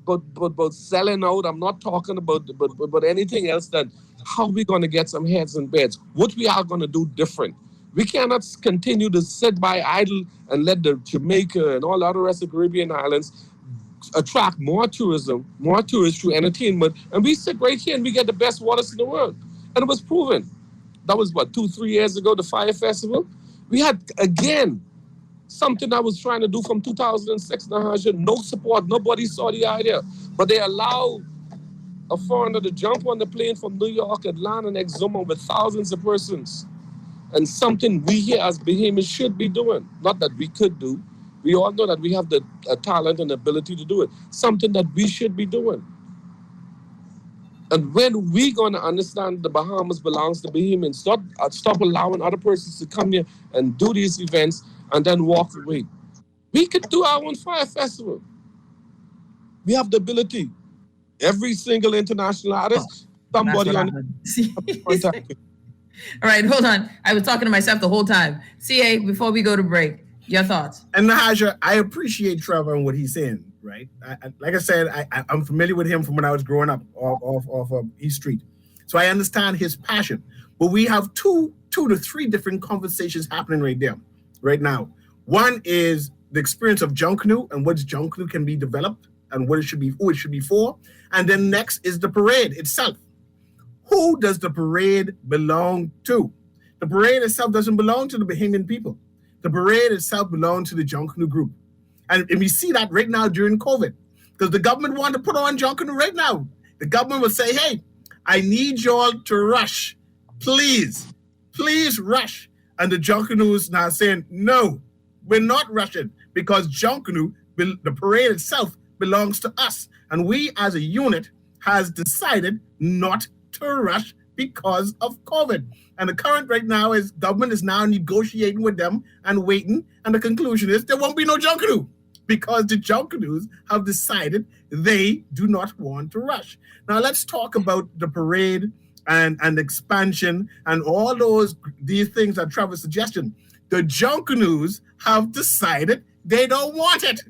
about selling out. I'm not talking about anything else than how we're going to get some heads in beds. What we are going to do different. We cannot continue to sit by idle and let the Jamaica and all the other rest of the Caribbean islands attract more tourists through entertainment, and we sit right here and we get the best waters in the world. And it was proven. That was 2-3 years ago, the Fire Festival. We had again something I was trying to do from 2006, Nahaja, no support, nobody saw the idea, but they allowed a foreigner to jump on the plane from New York, Atlanta, and Exuma with thousands of persons. And something we here as Bahamians should be doing, not that we could do, We all know that we have the talent and ability to do it, something that we should be doing. And when we going to understand the Bahamas belongs to Bahamians, stop allowing other persons to come here and do these events and then walk away. We could do our own fire festival. We have the ability. Every single international artist, somebody on contact. All right, hold on. I was talking to myself the whole time. CA, before we go to break, your thoughts. And Nahaja, I appreciate Trevor and what he's saying, right? Like I said, I'm familiar with him from when I was growing up off of East Street. So I understand his passion. But we have two to three different conversations happening right there, right now. One is the experience of Junkanoo and what Junkanoo can be developed and what it should be, who it should be for. And then next is the parade itself. Who does the parade belong to? The parade itself doesn't belong to the Bahamian people. The parade itself belongs to the Junkanoo group. And we see that right now during COVID. Because the government want to put on Junkanoo right now. The government will say, hey, I need y'all to rush. Please rush. And the Junkanoos now saying, no, we're not rushing because Junkanoo, the parade itself, belongs to us. And we as a unit has decided not to rush because of COVID. And the current right now is government is now negotiating with them and waiting. And the conclusion is there won't be no Junkanoo because the Junkanoos have decided they do not want to rush. Now let's talk about the parade and expansion and all these things that Trevor's suggestion. The Junkanoos have decided they don't want it.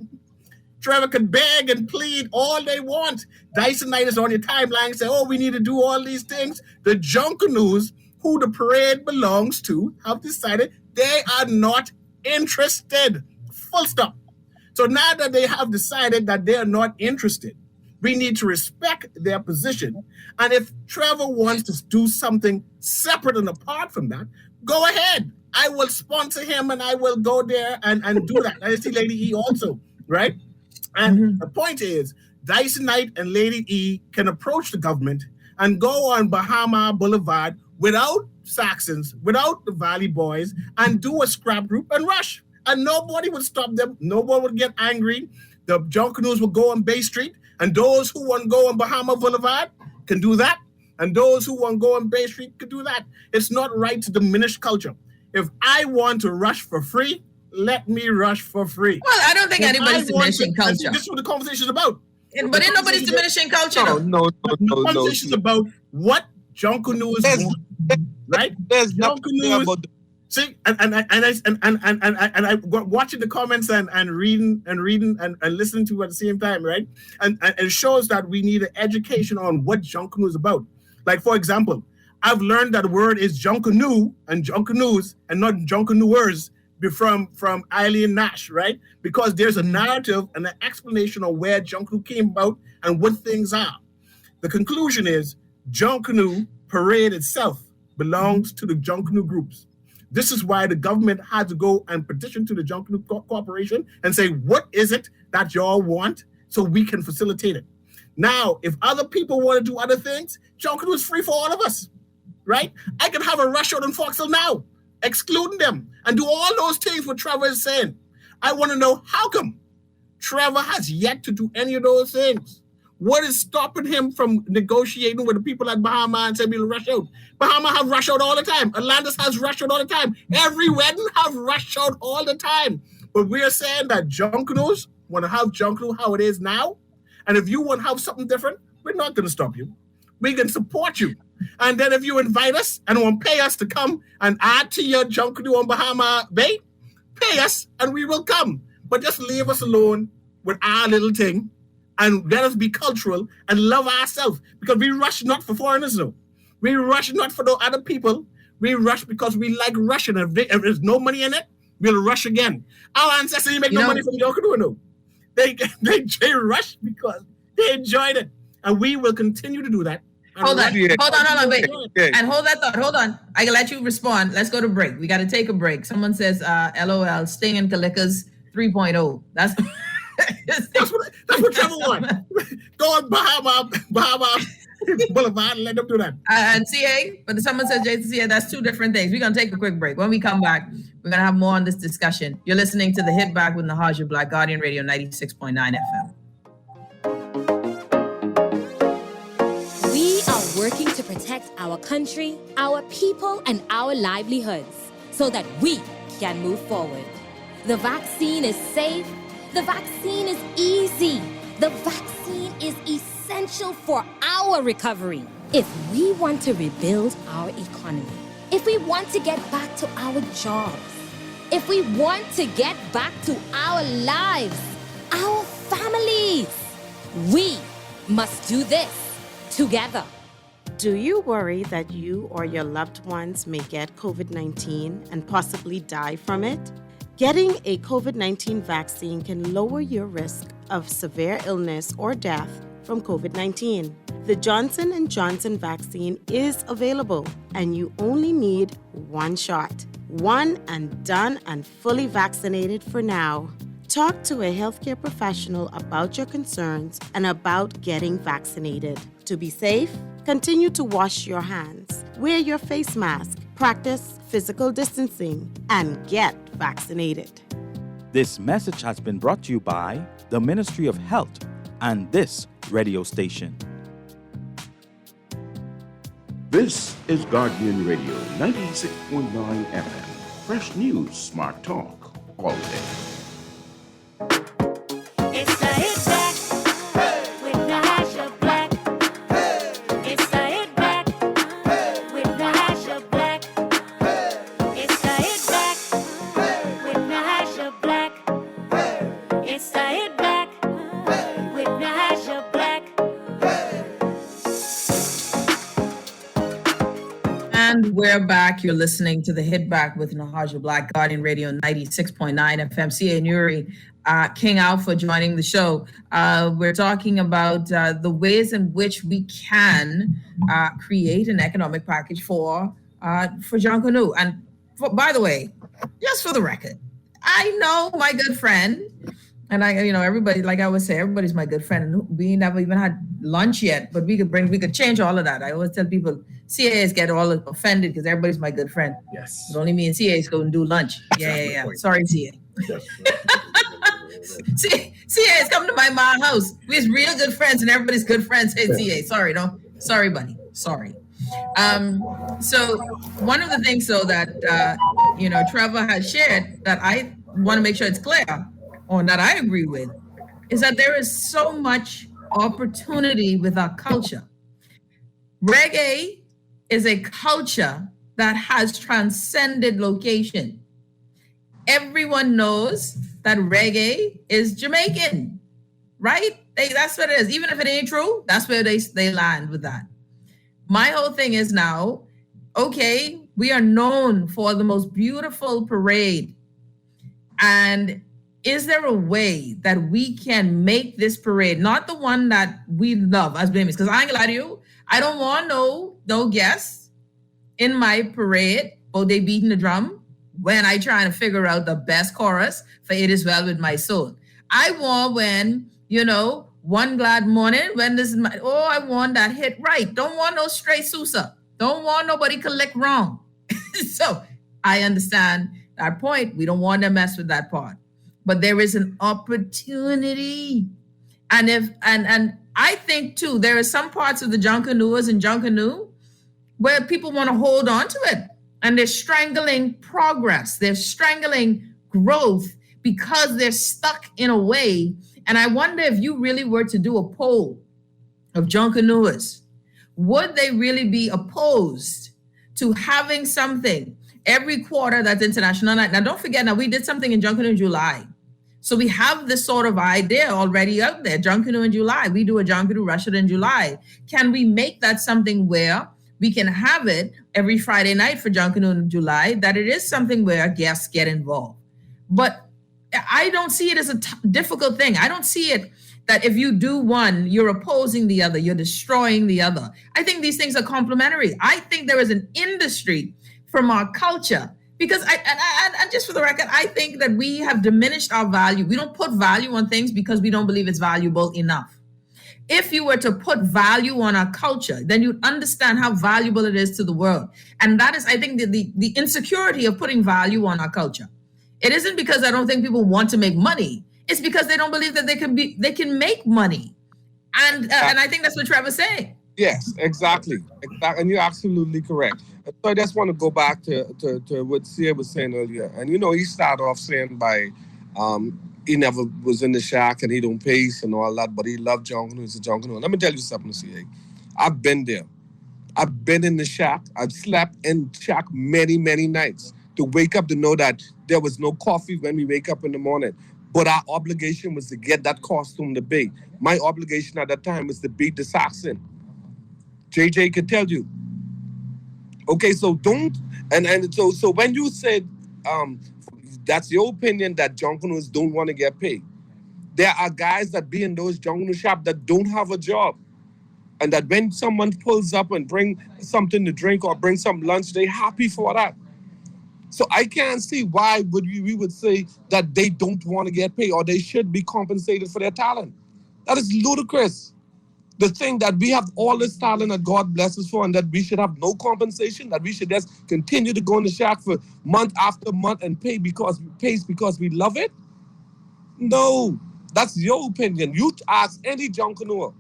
Trevor could beg and plead all they want. Dyson Knight is on your timeline saying, oh, we need to do all these things. The Junkanoos, who the parade belongs to, have decided they are not interested. Full stop. So now that they have decided that they are not interested, we need to respect their position. And if Trevor wants to do something separate and apart from that, go ahead. I will sponsor him and I will go there and do that. I see Lady E also, right? And the point is, Dyson Knight and Lady E can approach the government and go on Bahama Boulevard without Saxons, without the Valley Boys, and do a scrap group and rush. And nobody would stop them. No one would get angry. The Junkanoos will go on Bay Street, and those who want to go on Bahama Boulevard can do that. And those who want to go on Bay Street can do that. It's not right to diminish culture. If I want to rush for free, let me rush for free. Well, I don't think anybody's diminishing culture. This is what the conversation is about. But ain't nobody's diminishing culture. No. The conversation is about what Junkanoos want, right? There's nothing about see, and I watching the comments and reading and listening to at the same time, right? And it shows that we need an education on what Junkanoo is about. Like, for example, I've learned that the word is Junkanoo and Junkanoos and not Junkanooers from Eileen Nash, right? Because there's a narrative and an explanation of where Junkanoo came about and what things are. The conclusion is Junkanoo parade itself belongs to the Junkanoo groups. This is why the government had to go and petition to the Junkanoo Corporation and say, what is it that y'all want so we can facilitate it? Now, if other people want to do other things, Junkanoo is free for all of us, right? I can have a rush out in Foxhill now, excluding them, and do all those things what Trevor is saying. I want to know how come Trevor has yet to do any of those things. What is stopping him from negotiating with the people at Bahama and saying we'll rush out? Bahama have rushed out all the time. Atlantis has rushed out all the time. Every wedding have rushed out all the time. But we're saying that Junkanoos want to have Junkanoo how it is now. And if you want to have something different, we're not going to stop you. We can support you. And then if you invite us and want to pay us to come and add to your Junkanoo on Bahama Bay, pay us and we will come. But just leave us alone with our little thing and let us be cultural and love ourselves. Because we rush not for foreigners, no. We rush not for the other people. We rush because we like rushing. If there's no money in it, we'll rush again. Our ancestors make no money from Junkanoo, no. They rush because they enjoyed it. And we will continue to do that. Hold on, wait. And hold that thought. Hold on. I can let you respond. Let's go to break. We got to take a break. Someone says, LOL, Sting and Kalikas 3.0. That's what Trevor wants. Go on Bahama Boulevard, let them do that. And CA, but someone says JCA, that's two different things. We're going to take a quick break. When we come back, we're going to have more on this discussion. You're listening to The Hit Back with Nahaja Black, Guardian Radio 96.9 FM. We are working to protect our country, our people, and our livelihoods so that we can move forward. The vaccine is safe. The vaccine is easy. The vaccine is essential for our recovery. If we want to rebuild our economy, if we want to get back to our jobs, if we want to get back to our lives, our families, we must do this together. Do you worry that you or your loved ones may get COVID-19 and possibly die from it? Getting a COVID-19 vaccine can lower your risk of severe illness or death from COVID-19. The Johnson & Johnson vaccine is available, and you only need one shot. One and done and fully vaccinated for now. Talk to a healthcare professional about your concerns and about getting vaccinated. To be safe, continue to wash your hands, wear your face mask, practice physical distancing, and get vaccinated. This message has been brought to you by the Ministry of Health and this radio station. This is Guardian Radio 96.9 FM. Fresh news, smart talk, all day. It's the Hit Back with Nahaja Black. It's the Hit Back with Nahaja Black. It's the Hit Back with Nahaja Black. It's the Hit Back with Nahaja Black. And we're back. You're listening to The Hit Back with Nahaja Black, Guardian Radio 96.9 FM. CA Nuri, King Alpha joining the show. We're talking about the ways in which we can create an economic package for Junkanoo. And by the way, just for the record, I know my good friend, and everybody, like I always say, everybody's my good friend. And we never even had lunch yet, but we could change all of that. I always tell people, CAs get all offended because everybody's my good friend. Yes. But only me and CAs go and do lunch. Yeah. Sorry, CA. CAs come to my mom's house. We're real good friends, and everybody's good friends. Hey, CA. Sorry, no. Sorry, buddy. Sorry. So one of the things, though, that Trevor has shared that I want to make sure it's clear, or that I agree with, is that there is so much opportunity with our culture. Reggae is a culture that has transcended location. Everyone knows that reggae is Jamaican, right? That's what it is. Even if it ain't true, that's where they land with that. My whole thing is now, okay, we are known for the most beautiful parade. And is there a way that we can make this parade, not the one that we love as babies? Because I ain't gonna lie to you, I don't want no guests in my parade, they beating the drum when I try to figure out the best chorus for It Is Well With My Soul. I want when, one glad morning, when this is I want that hit right. Don't want no stray Sousa. Don't want nobody collect wrong. So I understand that point. We don't want to mess with that part. But there is an opportunity. And I think too, there are some parts of the Junkanooers and Junkanoo where people want to hold on to it. And they're strangling progress. They're strangling growth because they're stuck in a way. And I wonder if you really were to do a poll of Junkanooers, would they really be opposed to having something every quarter that's International Night? Now, don't forget, we did something in Junkanoo in July. So we have this sort of idea already out there. Junkanoo in July. We do a Junkanoo Russia in July. Can we make that something where we can have it every Friday night for Junkanoo in July, that it is something where guests get involved? But I don't see it as a difficult thing. I don't see it that if you do one, you're opposing the other, you're destroying the other. I think these things are complementary. I think there is an industry from our culture, because and just for the record, I think that we have diminished our value. We don't put value on things because we don't believe it's valuable enough. if you were to put value on our culture, then you'd understand how valuable it is to the world. And that is, I think, the insecurity of putting value on our culture. It isn't because I don't think people want to make money. It's because they don't believe that they can make money. And I think that's what Trevor's saying. Yes, exactly. And you're absolutely correct. So I just want to go back to what Sia was saying earlier. And, he started off saying by he never was in the shack and he don't pace and all that, but he loved John Canoe. He's a John Canoe. Let me tell you something, Sia. I've been there. I've been in the shack. I've slept in shack many, many nights to wake up to know that there was no coffee when we wake up in the morning. But our obligation was to get that costume to bake. My obligation at that time was to beat the Saxon. JJ could tell you. Okay, so don't so when you said that's your opinion that junkanus don't want to get paid. There are guys that be in those junkanu shops that don't have a job. And that when someone pulls up and bring something to drink or bring some lunch, they're happy for that. So I can't see why we would say that they don't want to get paid or they should be compensated for their talent. That is ludicrous. The thing that we have all this talent that God blesses for and that we should have no compensation, that we should just continue to go in the shack for month after month and pay because we love it? No, that's your opinion. You ask any junkanua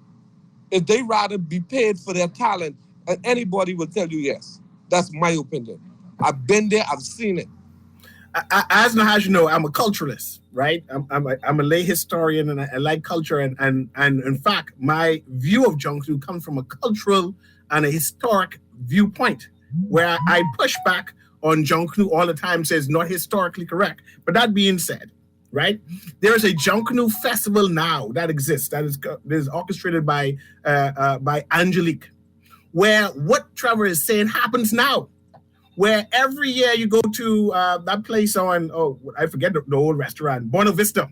if they rather be paid for their talent, and anybody will tell you yes. That's my opinion. I've been there, I've seen it. As Nahaja I'm a culturalist, right? I'm a lay historian and I like culture and in fact, my view of Junkanoo comes from a cultural and a historic viewpoint where I push back on Junkanoo all the time, says not historically correct. But that being said, right, there is a Junkanoo festival now that exists that is orchestrated by Angelique, where what Trevor is saying happens now. Where every year you go to that place on, I forget the old restaurant, Buena Vista.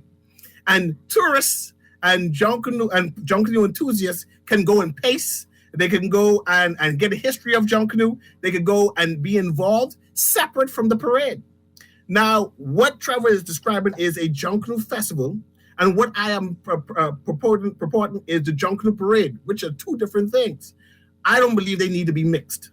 And tourists and Junkanoo enthusiasts can go and pace. They can go and get a history of Junkanoo. They can go and be involved separate from the parade. Now, what Trevor is describing is a Junkanoo festival. And what I am purporting is the Junkanoo parade, which are two different things. I don't believe they need to be mixed.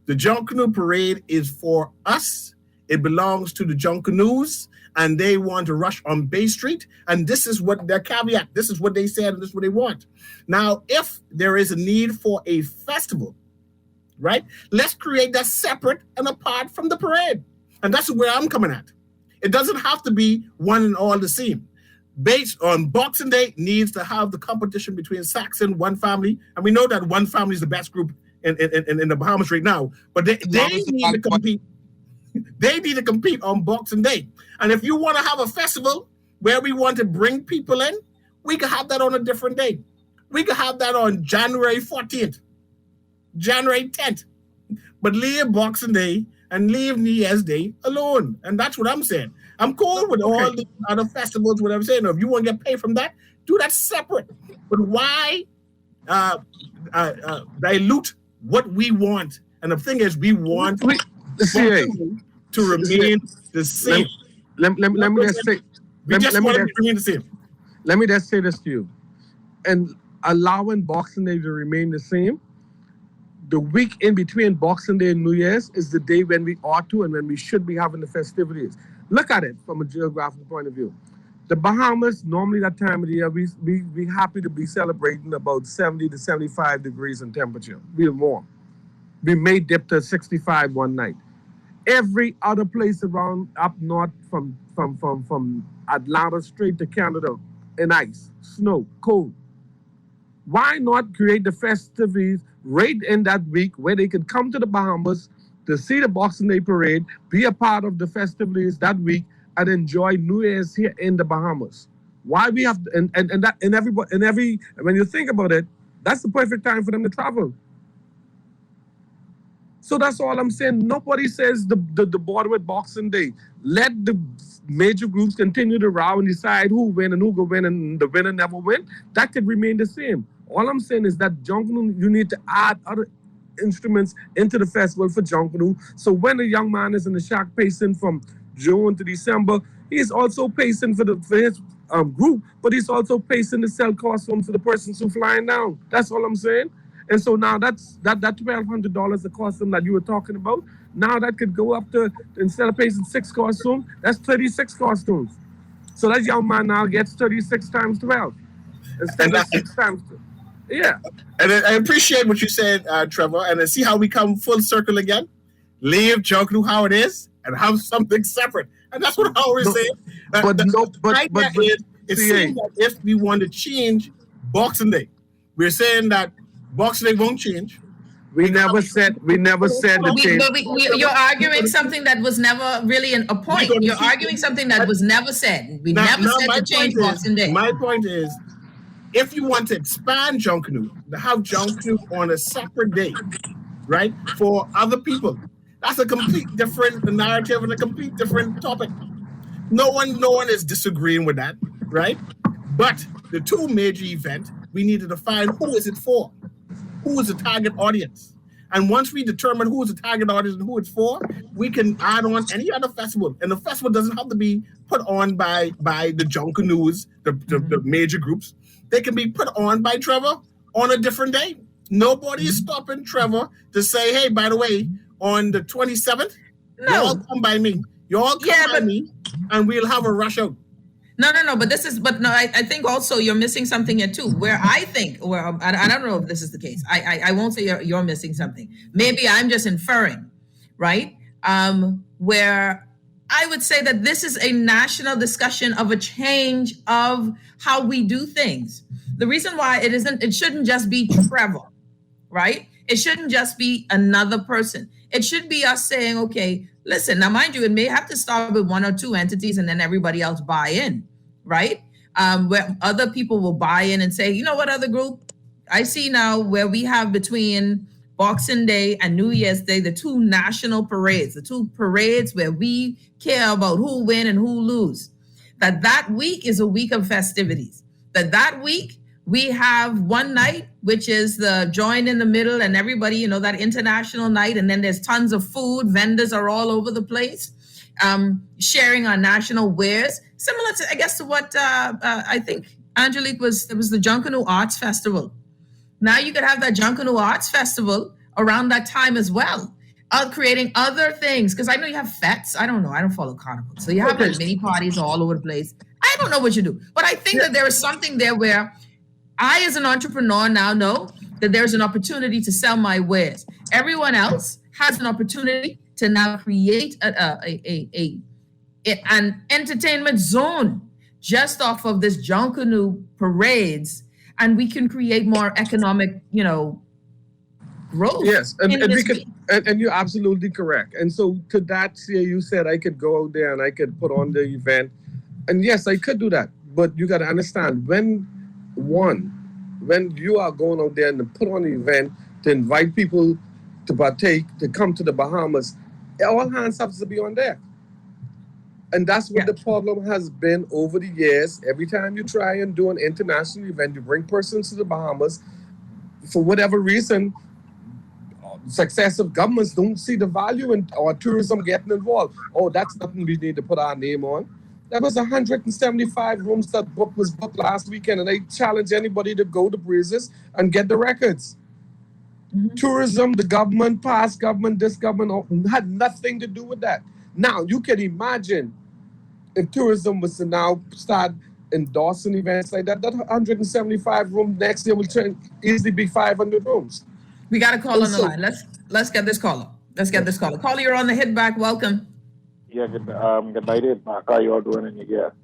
The Junkanoo parade is for us. It belongs to the Junkanoos, and they want to rush on Bay Street. And this is what their caveat. This is what they said, and this is what they want. Now, if there is a need for a festival, right, let's create that separate and apart from the parade. And that's where I'm coming at. It doesn't have to be one and all the same. Based on Boxing Day needs to have the competition between Saxon, One Family, and we know that One Family is the best group in the Bahamas right now, but they need to compete. They need to compete on Boxing Day. And if you want to have a festival where we want to bring people in, we can have that on a different day. We can have that on January 14th, January 10th, but leave Boxing Day and leave New Year's Day alone. And that's what I'm saying. I'm cool with all the other festivals, what I'm saying. If you want to get paid from that, do that separate. But why dilute what we want? And the thing is, we want to remain the same. Let me just say, let me just say this to you. And allowing Boxing Day to remain the same, the week in between Boxing Day and New Year's is the day when we ought to and when we should be having the festivities. Look at it from a geographical point of view. The Bahamas, normally that time of the year, we happy to be celebrating about 70 to 75 degrees in temperature, real warm. We may dip to 65 one night. Every other place around up north from Atlanta straight to Canada, in ice, snow, cold. Why not create the festivities right in that week where they could come to the Bahamas to see the Boxing Day parade, be a part of the festivities that week, and enjoy New Year's here in the Bahamas? Why we have when you think about it, that's the perfect time for them to travel. So that's all I'm saying. Nobody says the border with Boxing Day. Let the major groups continue to row and decide who win and who go win, and the winner never win. That could remain the same. All I'm saying is that Junkanoo, you need to add other instruments into the festival for Junkanoo. So when a young man is in the shack pacing from June to December, He's also pacing for his group, but he's also pacing to sell costumes to the persons who flying down. That's all I'm saying. And so now that $1,200 a costume that you were talking about, now that could go up to, instead of pacing 6 costumes, that's 36 costumes. So that young man now gets 36 times 12 instead of 6 times 2. Yeah. And I appreciate what you said, Trevor. And I see how we come full circle again. Leave Junkanoo how it is and have something separate. And that's what I always say. It seems that if we want to change Boxing Day, we're saying that Boxing Day won't change. We never said the change. You're arguing something that was never really a point. You're arguing something that was never said. We never said to change Boxing Day. My point is, if you want to expand Junkanoo, to have Junkanoo on a separate day, right, for other people, that's a complete different narrative and a complete different topic. No one is disagreeing with that, right? But the two major events, we need to define who is it for, who is the target audience. And once we determine who is the target audience and who it's for, we can add on any other festival. And the festival doesn't have to be put on by the Junkanoos, the major groups. They can be put on by Trevor on a different day. Nobody is stopping Trevor to say, hey, by the way, on the 27th, y'all come by me. Y'all come by me, and we'll have a rush out. No. I think also you're missing something here too. Where I think, I don't know if this is the case. I won't say you're missing something. Maybe I'm just inferring, right? Where I would say that this is a national discussion of a change of how we do things. The reason why it shouldn't just be Trevor, right? It shouldn't just be another person. It should be us saying, okay, listen, now mind you, it may have to start with 1 or 2 entities and then everybody else buy in, right? Where other people will buy in and say, you know what, other group? I see now where we have between Boxing Day and New Year's Day, the 2 national parades, the 2 parades where we care about who win and who lose. That week is a week of festivities. That week we have one night, which is the join in the middle and everybody, that international night. And then there's tons of food. Vendors are all over the place, sharing our national wares. Similar to, I guess, to what I think Angelique there was the Junkanoo Arts Festival. Now you could have that Junkanoo Arts Festival around that time as well, creating other things. Because I know you have fetes. I don't know. I don't follow carnival. So you have like mini parties all over the place. I don't know what you do. But I think that there is something there where I, as an entrepreneur, now know that there's an opportunity to sell my wares. Everyone else has an opportunity to now create an entertainment zone just off of this Junkanoo parades, and we can create more economic, growth. Yes, and you're absolutely correct. And so to that, you said I could go out there and I could put on the event, and yes, I could do that. But you got to understand when you are going out there and put on an event to invite people to partake, to come to the Bahamas, all hands have to be on deck. And that's what the problem has been over the years. Every time you try and do an international event, you bring persons to the Bahamas, for whatever reason, successive governments don't see the value in our tourism getting involved. Oh, that's nothing we need to put our name on. There was 175 rooms that was booked last weekend, and I challenge anybody to go to Breezes and get the records. Mm-hmm. Tourism, the government, past government, this government, had nothing to do with that. Now, you can imagine if tourism was to now start endorsing events like that 175 room next year will easily be 500 rooms. We got a call on the line. Let's get this caller. Caller, you're on the hit back. Welcome. Yeah, good night, Mark. How you all doing in your gear?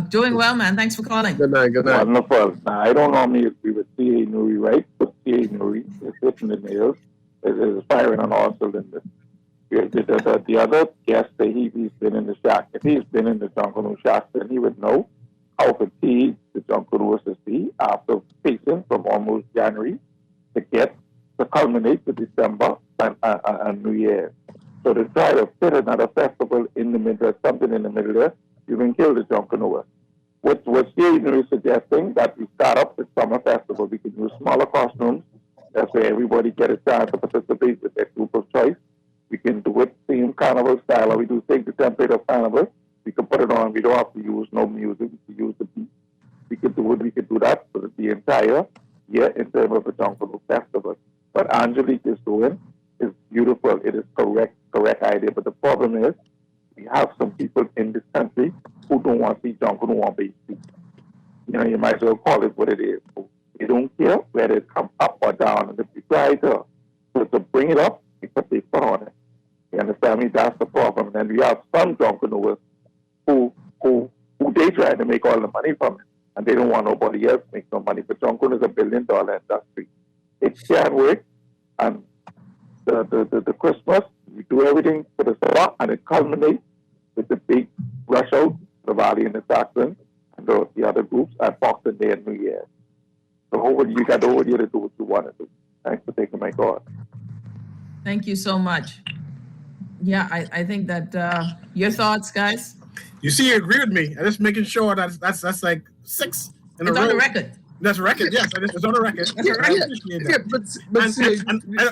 Doing well, man. Thanks for calling. Good night. Wonderful. Now, I don't normally agree with C.A. Nuri, right? But C.A. Nuri is hitting the nails. Is firing on all cylinders. The other guest, he's been in the shack. If he's been in the Junkanoo shack, then he would know how fatigued the Junkanoo is be after pacing from almost January to culminate to December and New Year. So to try to fit another festival in the middle, something in the middle there, you can kill the Junkanoo. What C.A. is suggesting that we start up the summer festival. We can use smaller costumes. That's where everybody get a chance to participate with their group of choice. We can do it same carnival style, or we do take the template of carnival. We put it on. We don't have to use no music. We can use the beat. We could do it. We could do that for the entire year in terms of the Junkanoo Festival. What Angelique is doing is beautiful. It is correct idea. But the problem is we have some people in this country who don't want to see Junkanoo on Bay Street. You know, you might as well call it what it is. They don't care whether it comes up or down. And if you try to bring it up, they put on it. You understand me? That's the problem. And then we have some Junkanooers who they try to make all the money from it. And they don't want nobody else to make no money. But Junkanoo is $1 billion industry. It can work. And the Christmas, we do everything for the summer, and it culminates with the big rush out, the Valley and the Saxon, and the other groups at Boxing Day and New Year. So you got over here to do what you want to do. Thanks for taking my call. Thank you so much. Yeah, I think that your thoughts, guys. You see, you agree with me. I'm just making sure that's like 6 in a row. It's on the record. That's a record, yes. It's on the record.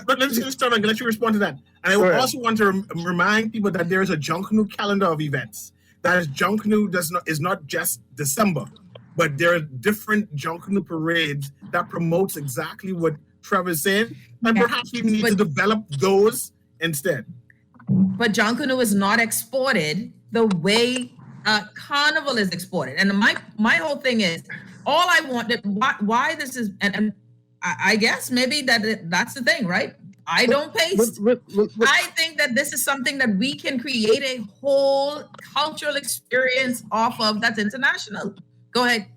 But let's just start and let you respond to that. And I would also want to remind people that there is a Junkanoo calendar of events. That is, Junkanoo is not just December, but there are different Junkanoo parades that promotes exactly what Trevor's saying, and perhaps we need to develop those instead. But Junkanoo is not exported the way Carnival is exported. And my whole thing is, all I want, why this is, and I guess maybe that's the thing, right? I don't paste. I think that this is something that we can create a whole cultural experience off of that's international. Go ahead.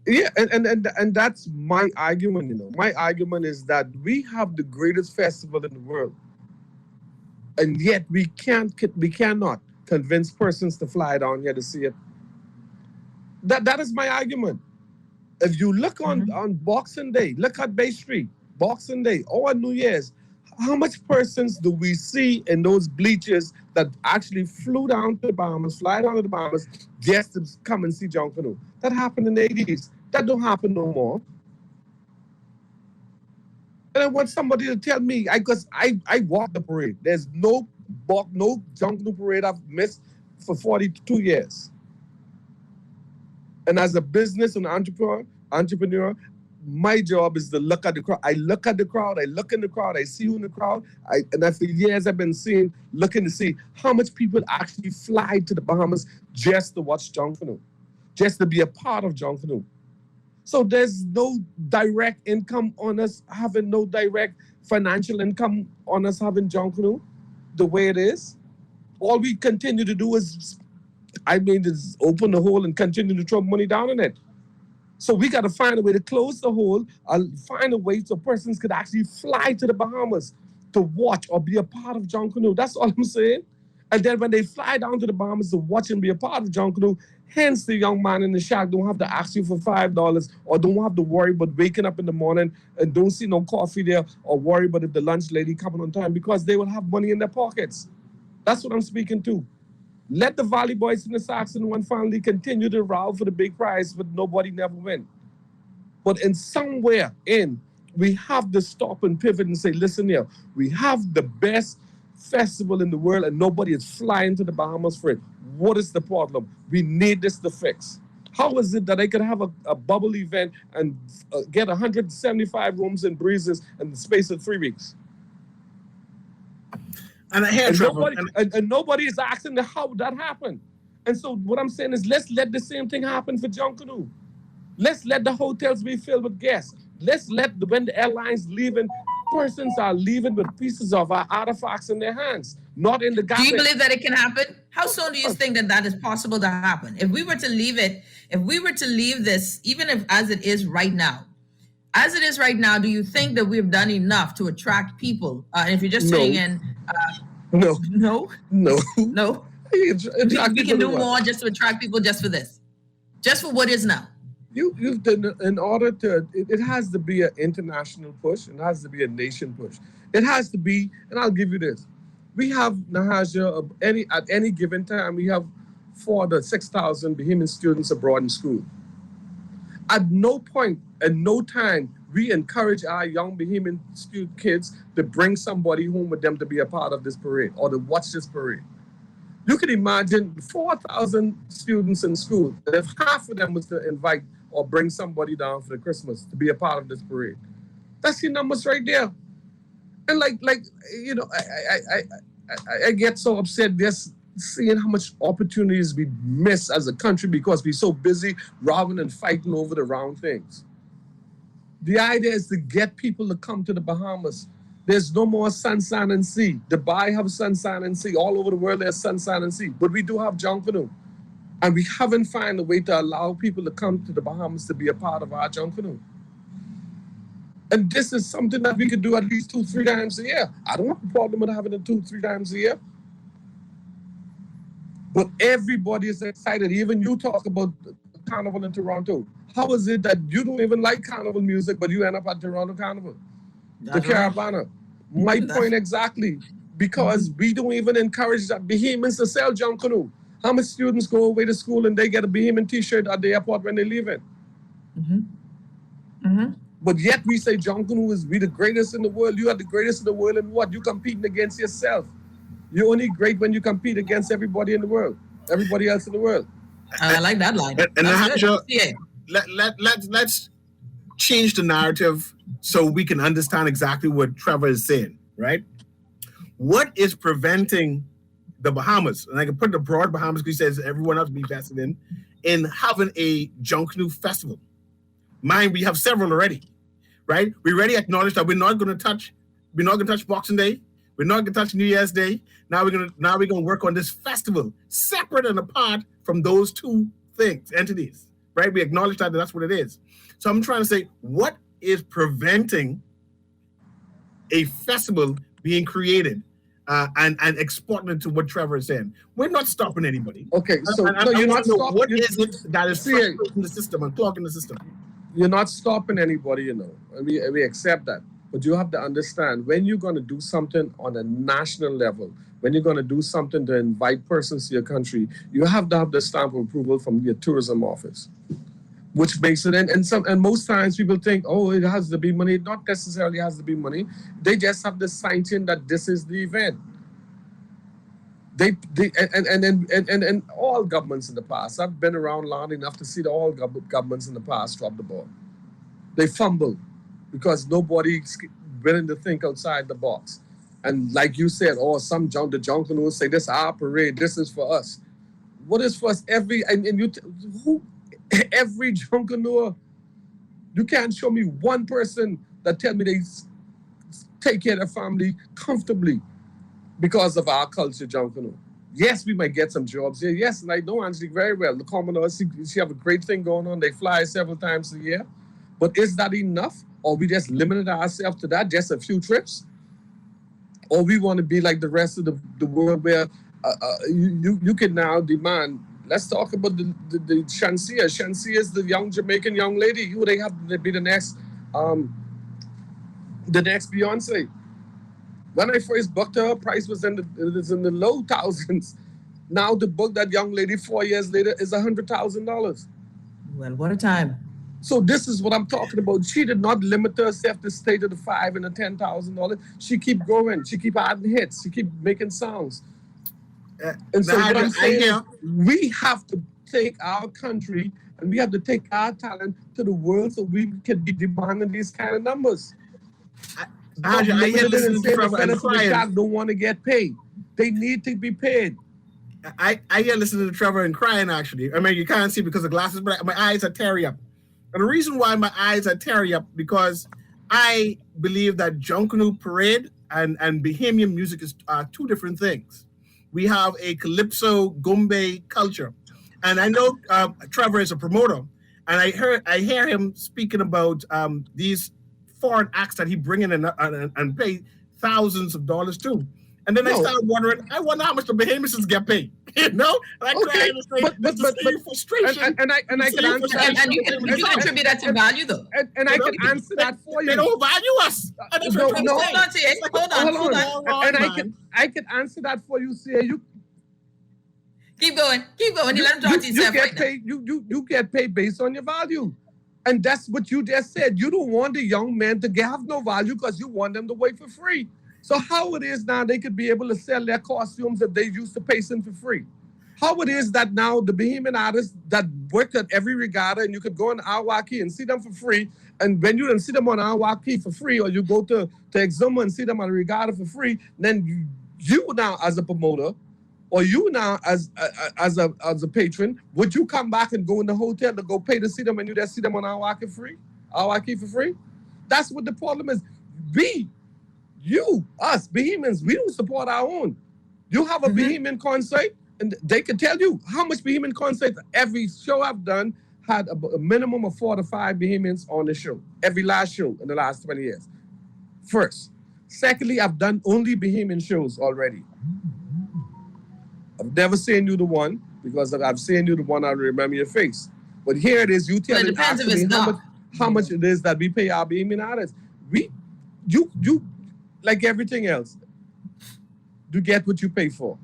Yeah, and that's my argument, you know. My argument is that we have the greatest festival in the world, and yet we cannot convince persons to fly down here to see it. That is my argument. If you look on Boxing Day, look at Bay Street, Boxing Day, or New Year's, how much persons do we see in those bleachers that actually fly down to the Bahamas, just to come and see Junkanoo? That happened in the 80s. That don't happen no more. And I want somebody to tell me, because I walk the parade. There's no Junkanoo parade I've missed for 42 years. And as a business and entrepreneur, my job is to look at the crowd. I look at the crowd, I look in the crowd, I see who in the crowd. And for years I've been looking to see how much people actually fly to the Bahamas just to watch Junkanoo, just to be a part of Junkanoo. So there's no direct income on us having no direct financial income on us having Junkanoo the way it is. All we continue to do is open the hole and continue to throw money down in it. So we got to find a way to close the hole, find a way so persons could actually fly to the Bahamas to watch or be a part of Junkanoo. That's all I'm saying. And then when they fly down to the Bahamas to watch and be a part of Junkanoo, hence the young man in the shack don't have to ask you for $5 or don't have to worry about waking up in the morning and don't see no coffee there or worry about if the lunch lady coming on time, because they will have money in their pockets. That's what I'm speaking to. Let the Valley Boys and the Saxon One family continue to row for the big prize, but nobody never win. But in somewhere we have to stop and pivot and say, listen here, we have the best festival in the world and nobody is flying to the Bahamas for it. What is the problem? We need this to fix. How is it that I could have a bubble event and get 175 rooms in Breezes in the space of 3 weeks? And nobody is asking how that happened. And so what I'm saying is, let's let the same thing happen for Junkanoo. Let's let the hotels be filled with guests. Let's when the airlines leaving, persons are leaving with pieces of our artifacts in their hands, not in the garbage. Do you believe that it can happen? How soon do you think that is possible to happen? If we were to leave this, even if as it is right now, do you think that we've done enough to attract people? And if you're just saying in... No. We can do more just to attract people just for this. Just for what is now. You've done, in order to, it has to be an international push. It has to be a nation push. It has to be, and I'll give you this. We have, Nahaja, at any given time, we have 4,000 to 6,000 Bahamian students abroad in school. At no point, at no time, we encourage our young Bahamian kids to bring somebody home with them to be a part of this parade or to watch this parade. You can imagine 4,000 students in school. If half of them was to invite or bring somebody down for the Christmas to be a part of this parade, that's your numbers right there. And I get so upset just seeing how much opportunities we miss as a country because we're so busy rather than fighting over the round things. The idea is to get people to come to the Bahamas. There's no more sunshine and sea. Dubai have sunshine and sea. All over the world there's sunshine and sea. But we do have Junkanoo. And we haven't found a way to allow people to come to the Bahamas to be a part of our Junkanoo. And this is something that we could do at least 2-3 times a year. I don't have a problem with having it 2-3 times a year. But everybody is excited. Even you talk about the Carnival in Toronto. How is it that you don't even like Carnival music, but you end up at Toronto Carnival? The Caravana. My point exactly. Because we don't even encourage that behemoths to sell Junkanoo. How many students go away to school and they get a behemoth t-shirt at the airport when they leave it? But yet we say Junkanoo is we the greatest in the world. You are the greatest in the world in what? You competing against yourself. You're only great when you compete against everybody in the world, everybody else in the world. I like that line. And Nahaja, let's change the narrative so we can understand exactly what Trevor is saying, right? What is preventing the Bahamas, and I can put the broad Bahamas because he says everyone else be vested in having a Junkanoo festival? Mind, we have several already, right? We already acknowledged that we're not going to touch Boxing Day. We're not going to touch New Year's Day. Now we're going to work on this festival separate and apart from those two entities, right? We acknowledge that that's what it is. So I'm trying to say, what is preventing a festival being created and exporting it to what Trevor is saying? We're not stopping anybody. Okay, so you're not stopping. What is it that is frustrating the system and clogging the system? You're not stopping anybody, and we accept that. But you have to understand, when you're going to do something on a national level, when you're going to do something to invite persons to your country, you have to have the stamp of approval from your tourism office, which makes it, and most times people think, oh, it has to be money. It not necessarily has to be money. They just have the sign-in that this is the event. And all governments in the past, I've been around long enough to see that all governments in the past drop the ball. They fumble because nobody's willing to think outside the box. And like you said, the Junkanoo say, this is our parade, this is for us. What is for us? Every Junkanoo, you can't show me one person that tell me they take care of their family comfortably because of our culture, Junkanoo. Yes, we might get some jobs here. Yes, and I know Angelique very well. The Commodore, she have a great thing going on. They fly several times a year. But is that enough? Or we just limited ourselves to that, just a few trips? Or we want to be like the rest of the world where you can now demand. Let's talk about the Shansia. Shansia is the young Jamaican young lady who they have to be the next Beyonce. When I first booked her, price was in the low thousands. Now to book that young lady 4 years later is $100,000. Well, what a time. So this is what I'm talking about. She did not limit herself to stay to the $5,000 and the $10,000. She keep growing. She keep adding hits. She keep making songs. And so what I'm saying is we have to take our country and we have to take our talent to the world so we can be demanding these kind of numbers. I hear listening to Trevor and crying. Don't want to get paid. They need to be paid. I hear listening to Trevor and crying, actually. I mean, you can't see because of glasses, but my eyes are tearing up. And the reason why my eyes are tearing up because I believe that Junkanoo Parade and Bahamian music is two different things. We have a Calypso Gombe culture. And I know Trevor is a promoter. And I hear him speaking about these foreign acts that he bring in and pay thousands of dollars to. And then I started wondering, I wonder how much the Bahamians get paid. You know? And I okay. But frustration. And I can answer that. And you can attribute that to value, though. And I can answer that for you. They don't value us. No, hold on. And I can answer that for you, Sia. You keep going. You let him talk to yourself. You get paid based on your value. And that's what you just said. You don't want the young men to have no value because you want them to wait for free. So how it is now they could be able to sell their costumes that they used to pay for free? How it is that now the Bahamian artists that work at every regatta and you could go on Awaki and see them for free, and when you don't see them on Awaki for free, or you go to Exuma and see them on a regatta for free, then you now as a promoter, or you now as a patron, would you come back and go in the hotel to go pay to see them and you just see them on Awaki for free? That's what the problem is. Us Bahamians, we don't support our own. You have a Bahamian concert, and they can tell you how much Bahamian concerts. Every show I've done had a minimum of 4 to 5 Bahamians on the show. Every last show in the last 20 years. First. Secondly, I've done only Bahamian shows already. I've never seen you the one, because if I've seen you the one, I remember your face. But here it is, you tell me how much it is that we pay our Bahamian artists. You like everything else, you get what you pay for.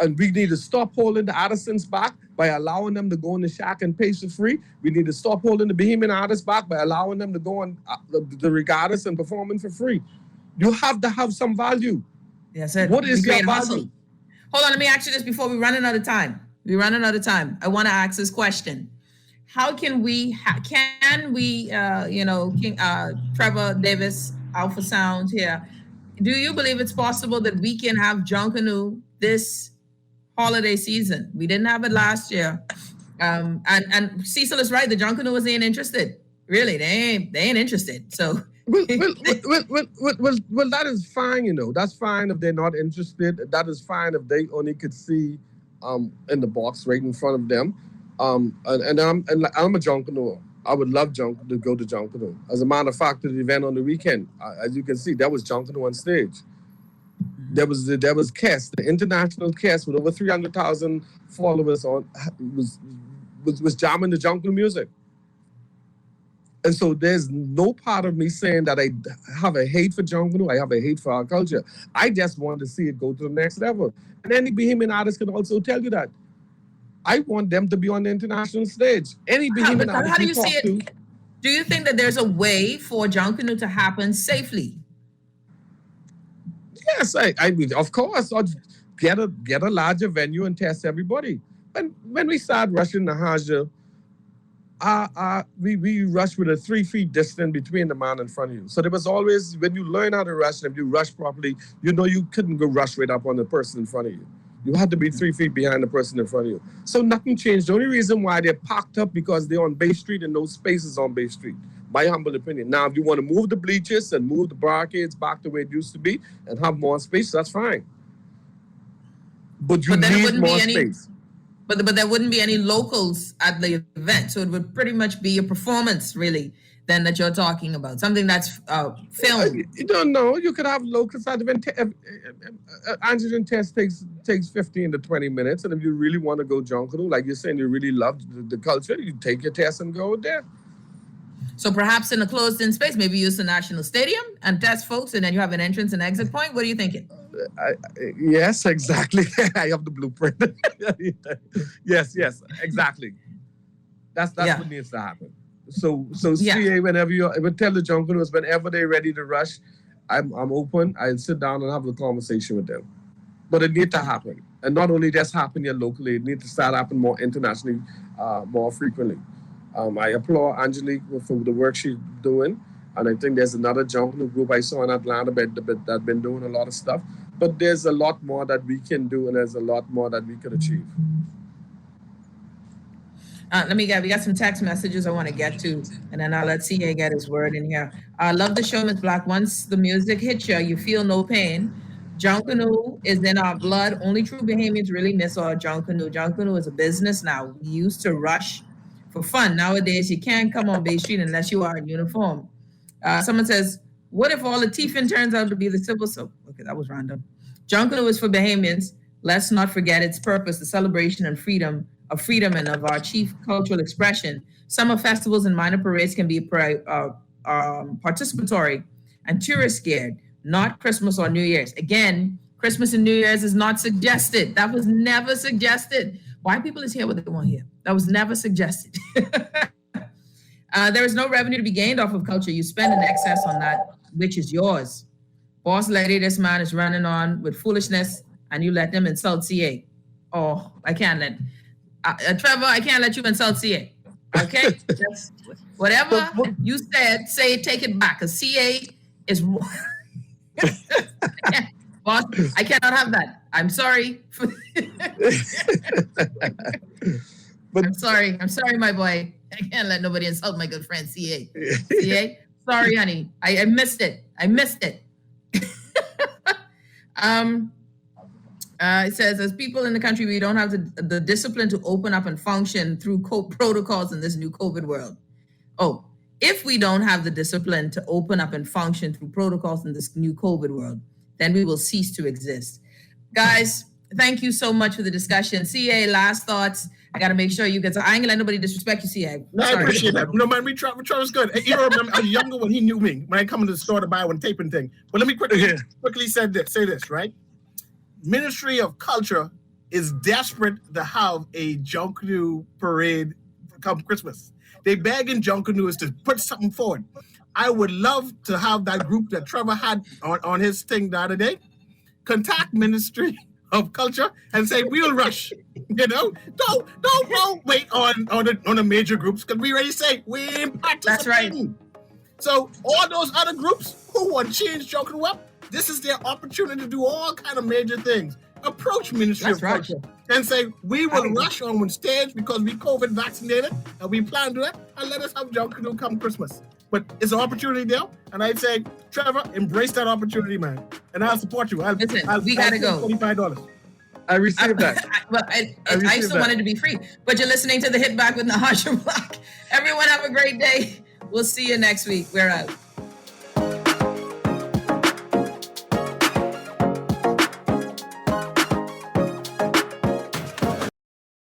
And we need to stop holding the artisans back by allowing them to go in the shack and pay for free. We need to stop holding the Bahamian artists back by allowing them to go on the regattas and performing for free. You have to have some value. Yes, sir. What is your hustle? value? Hold on, let me ask you this before we run out of time. I want to ask this question. How can we, King Trevor Davis, Alpha Sound here, do you believe it's possible that we can have Junkanoo this holiday season? We didn't have it last year. And Cecil is right, the Junkanoo ain't interested. Really, they ain't interested. So well, that is fine, That's fine if they're not interested. That is fine if they only could see in the box right in front of them. I'm a Junkanoo. I would love to go to Junkanoo. As a matter of fact, the event on the weekend, as you can see, there was Junkanoo on stage. There was Kess, the international Kess with over 300,000 followers was jamming the Junkanoo music. And so there's no part of me saying that I have a hate for Junkanoo. I have a hate for our culture. I just want to see it go to the next level. And any Bahamian artist can also tell you that. I want them to be on the international stage. Any Bahamian artist how do you see it? Do you think that there's a way for Junkanoo to happen safely? Yes, I mean, of course. Or get a larger venue and test everybody. And when we started rushing Nahaja, we rushed with a 3 feet distance between the man in front of you. So there was always, when you learn how to rush, and if you rush properly, you couldn't go rush right up on the person in front of you. You had to be 3 feet behind the person in front of you. So nothing changed. The only reason why they're packed up because they're on Bay Street and no spaces on Bay Street. My humble opinion. Now, if you want to move the bleachers and move the barricades back to where it used to be and have more space, that's fine. But you need more space. But there wouldn't be any locals at the event. So it would pretty much be a performance, really, then that you're talking about. Something that's filmed. You don't know. You could have locals at the event. Antigen test takes 15 to 20 minutes. And if you really want to go Junkanoo, like you're saying, you really love the culture, you take your test and go there. So perhaps in a closed-in space, maybe use the National Stadium and test folks, and then you have an entrance and exit point. What are you thinking? Yes, exactly. I have the blueprint. yes, exactly. That's what needs to happen. So CA, whenever you would tell the Junkanoos, whenever they're ready to rush, I'm open. I'll sit down and have a conversation with them. But it needs to happen. And not only just happen here locally, it needs to start happening more internationally, more frequently. I applaud Angelique for the work she's doing. And I think there's another Junkanoo group I saw in Atlanta that's been doing a lot of stuff. But there's a lot more that we can do, and there's a lot more that we could achieve. We got some text messages I want to get to, and then I'll let CA get his word in here. I love the show, Ms. Black. Once the music hits you, you feel no pain. Junkanoo is in our blood. Only true Bahamians really miss our Junkanoo. Junkanoo is a business now. We used to rush for fun. Nowadays, you can't come on Bay Street unless you are in uniform. Someone says, what if all the Tiefin turns out to be the civil? So, okay, that was random. Junkanoo is for Bahamians. Let's not forget its purpose, the celebration and freedom and of our chief cultural expression. Summer festivals and minor parades can be participatory and tourist geared, not Christmas or New Year's. Again, Christmas and New Year's is not suggested. That was never suggested. White people is here what they want here. That was never suggested. There is no revenue to be gained off of culture. You spend in excess on that, which is yours. Boss lady, this man is running on with foolishness, and you let them insult CA. Oh, I can't let Trevor. I can't let you insult CA. Okay, just whatever you said, take it back. Cause CA is. Boss, I cannot have that. I'm sorry. I'm sorry. I'm sorry, my boy. I can't let nobody insult my good friend CA. CA, sorry, honey. I missed it. It says, as people in the country, we don't have the discipline to open up and function through protocols in this new COVID world. Oh, if we don't have the discipline to open up and function through protocols in this new COVID world, then we will cease to exist. Guys, thank you so much for the discussion. CA, last thoughts. I got to make sure you get to, I ain't gonna let nobody disrespect you, CA. No, I appreciate that. No, man, Trevor's good. You remember, I was younger when he knew me, when I come into the store to buy one taping thing. But let me quickly say this, right? Ministry of Culture is desperate to have a Junkanoo parade come Christmas. They begging Junkanooers to put something forward. I would love to have that group that Trevor had on his thing the other day contact Ministry of Culture and say we'll rush. Don't wait on the major groups, because we already say we ain't participating. That's right. So all those other groups who want to change Junkanoo up, this is their opportunity to do all kind of major things. Approach Ministry of Culture and say, we will rush on stage because we COVID vaccinated and we plan to do it, and let us have Junkanoo come Christmas. But it's an opportunity there, and I'd say, Trevor, embrace that opportunity, man. And I'll support you. We got to go. $45. I received that. I still wanted to be free. But you're listening to The Hit Back with Nahaja Black. Everyone have a great day. We'll see you next week. We're out.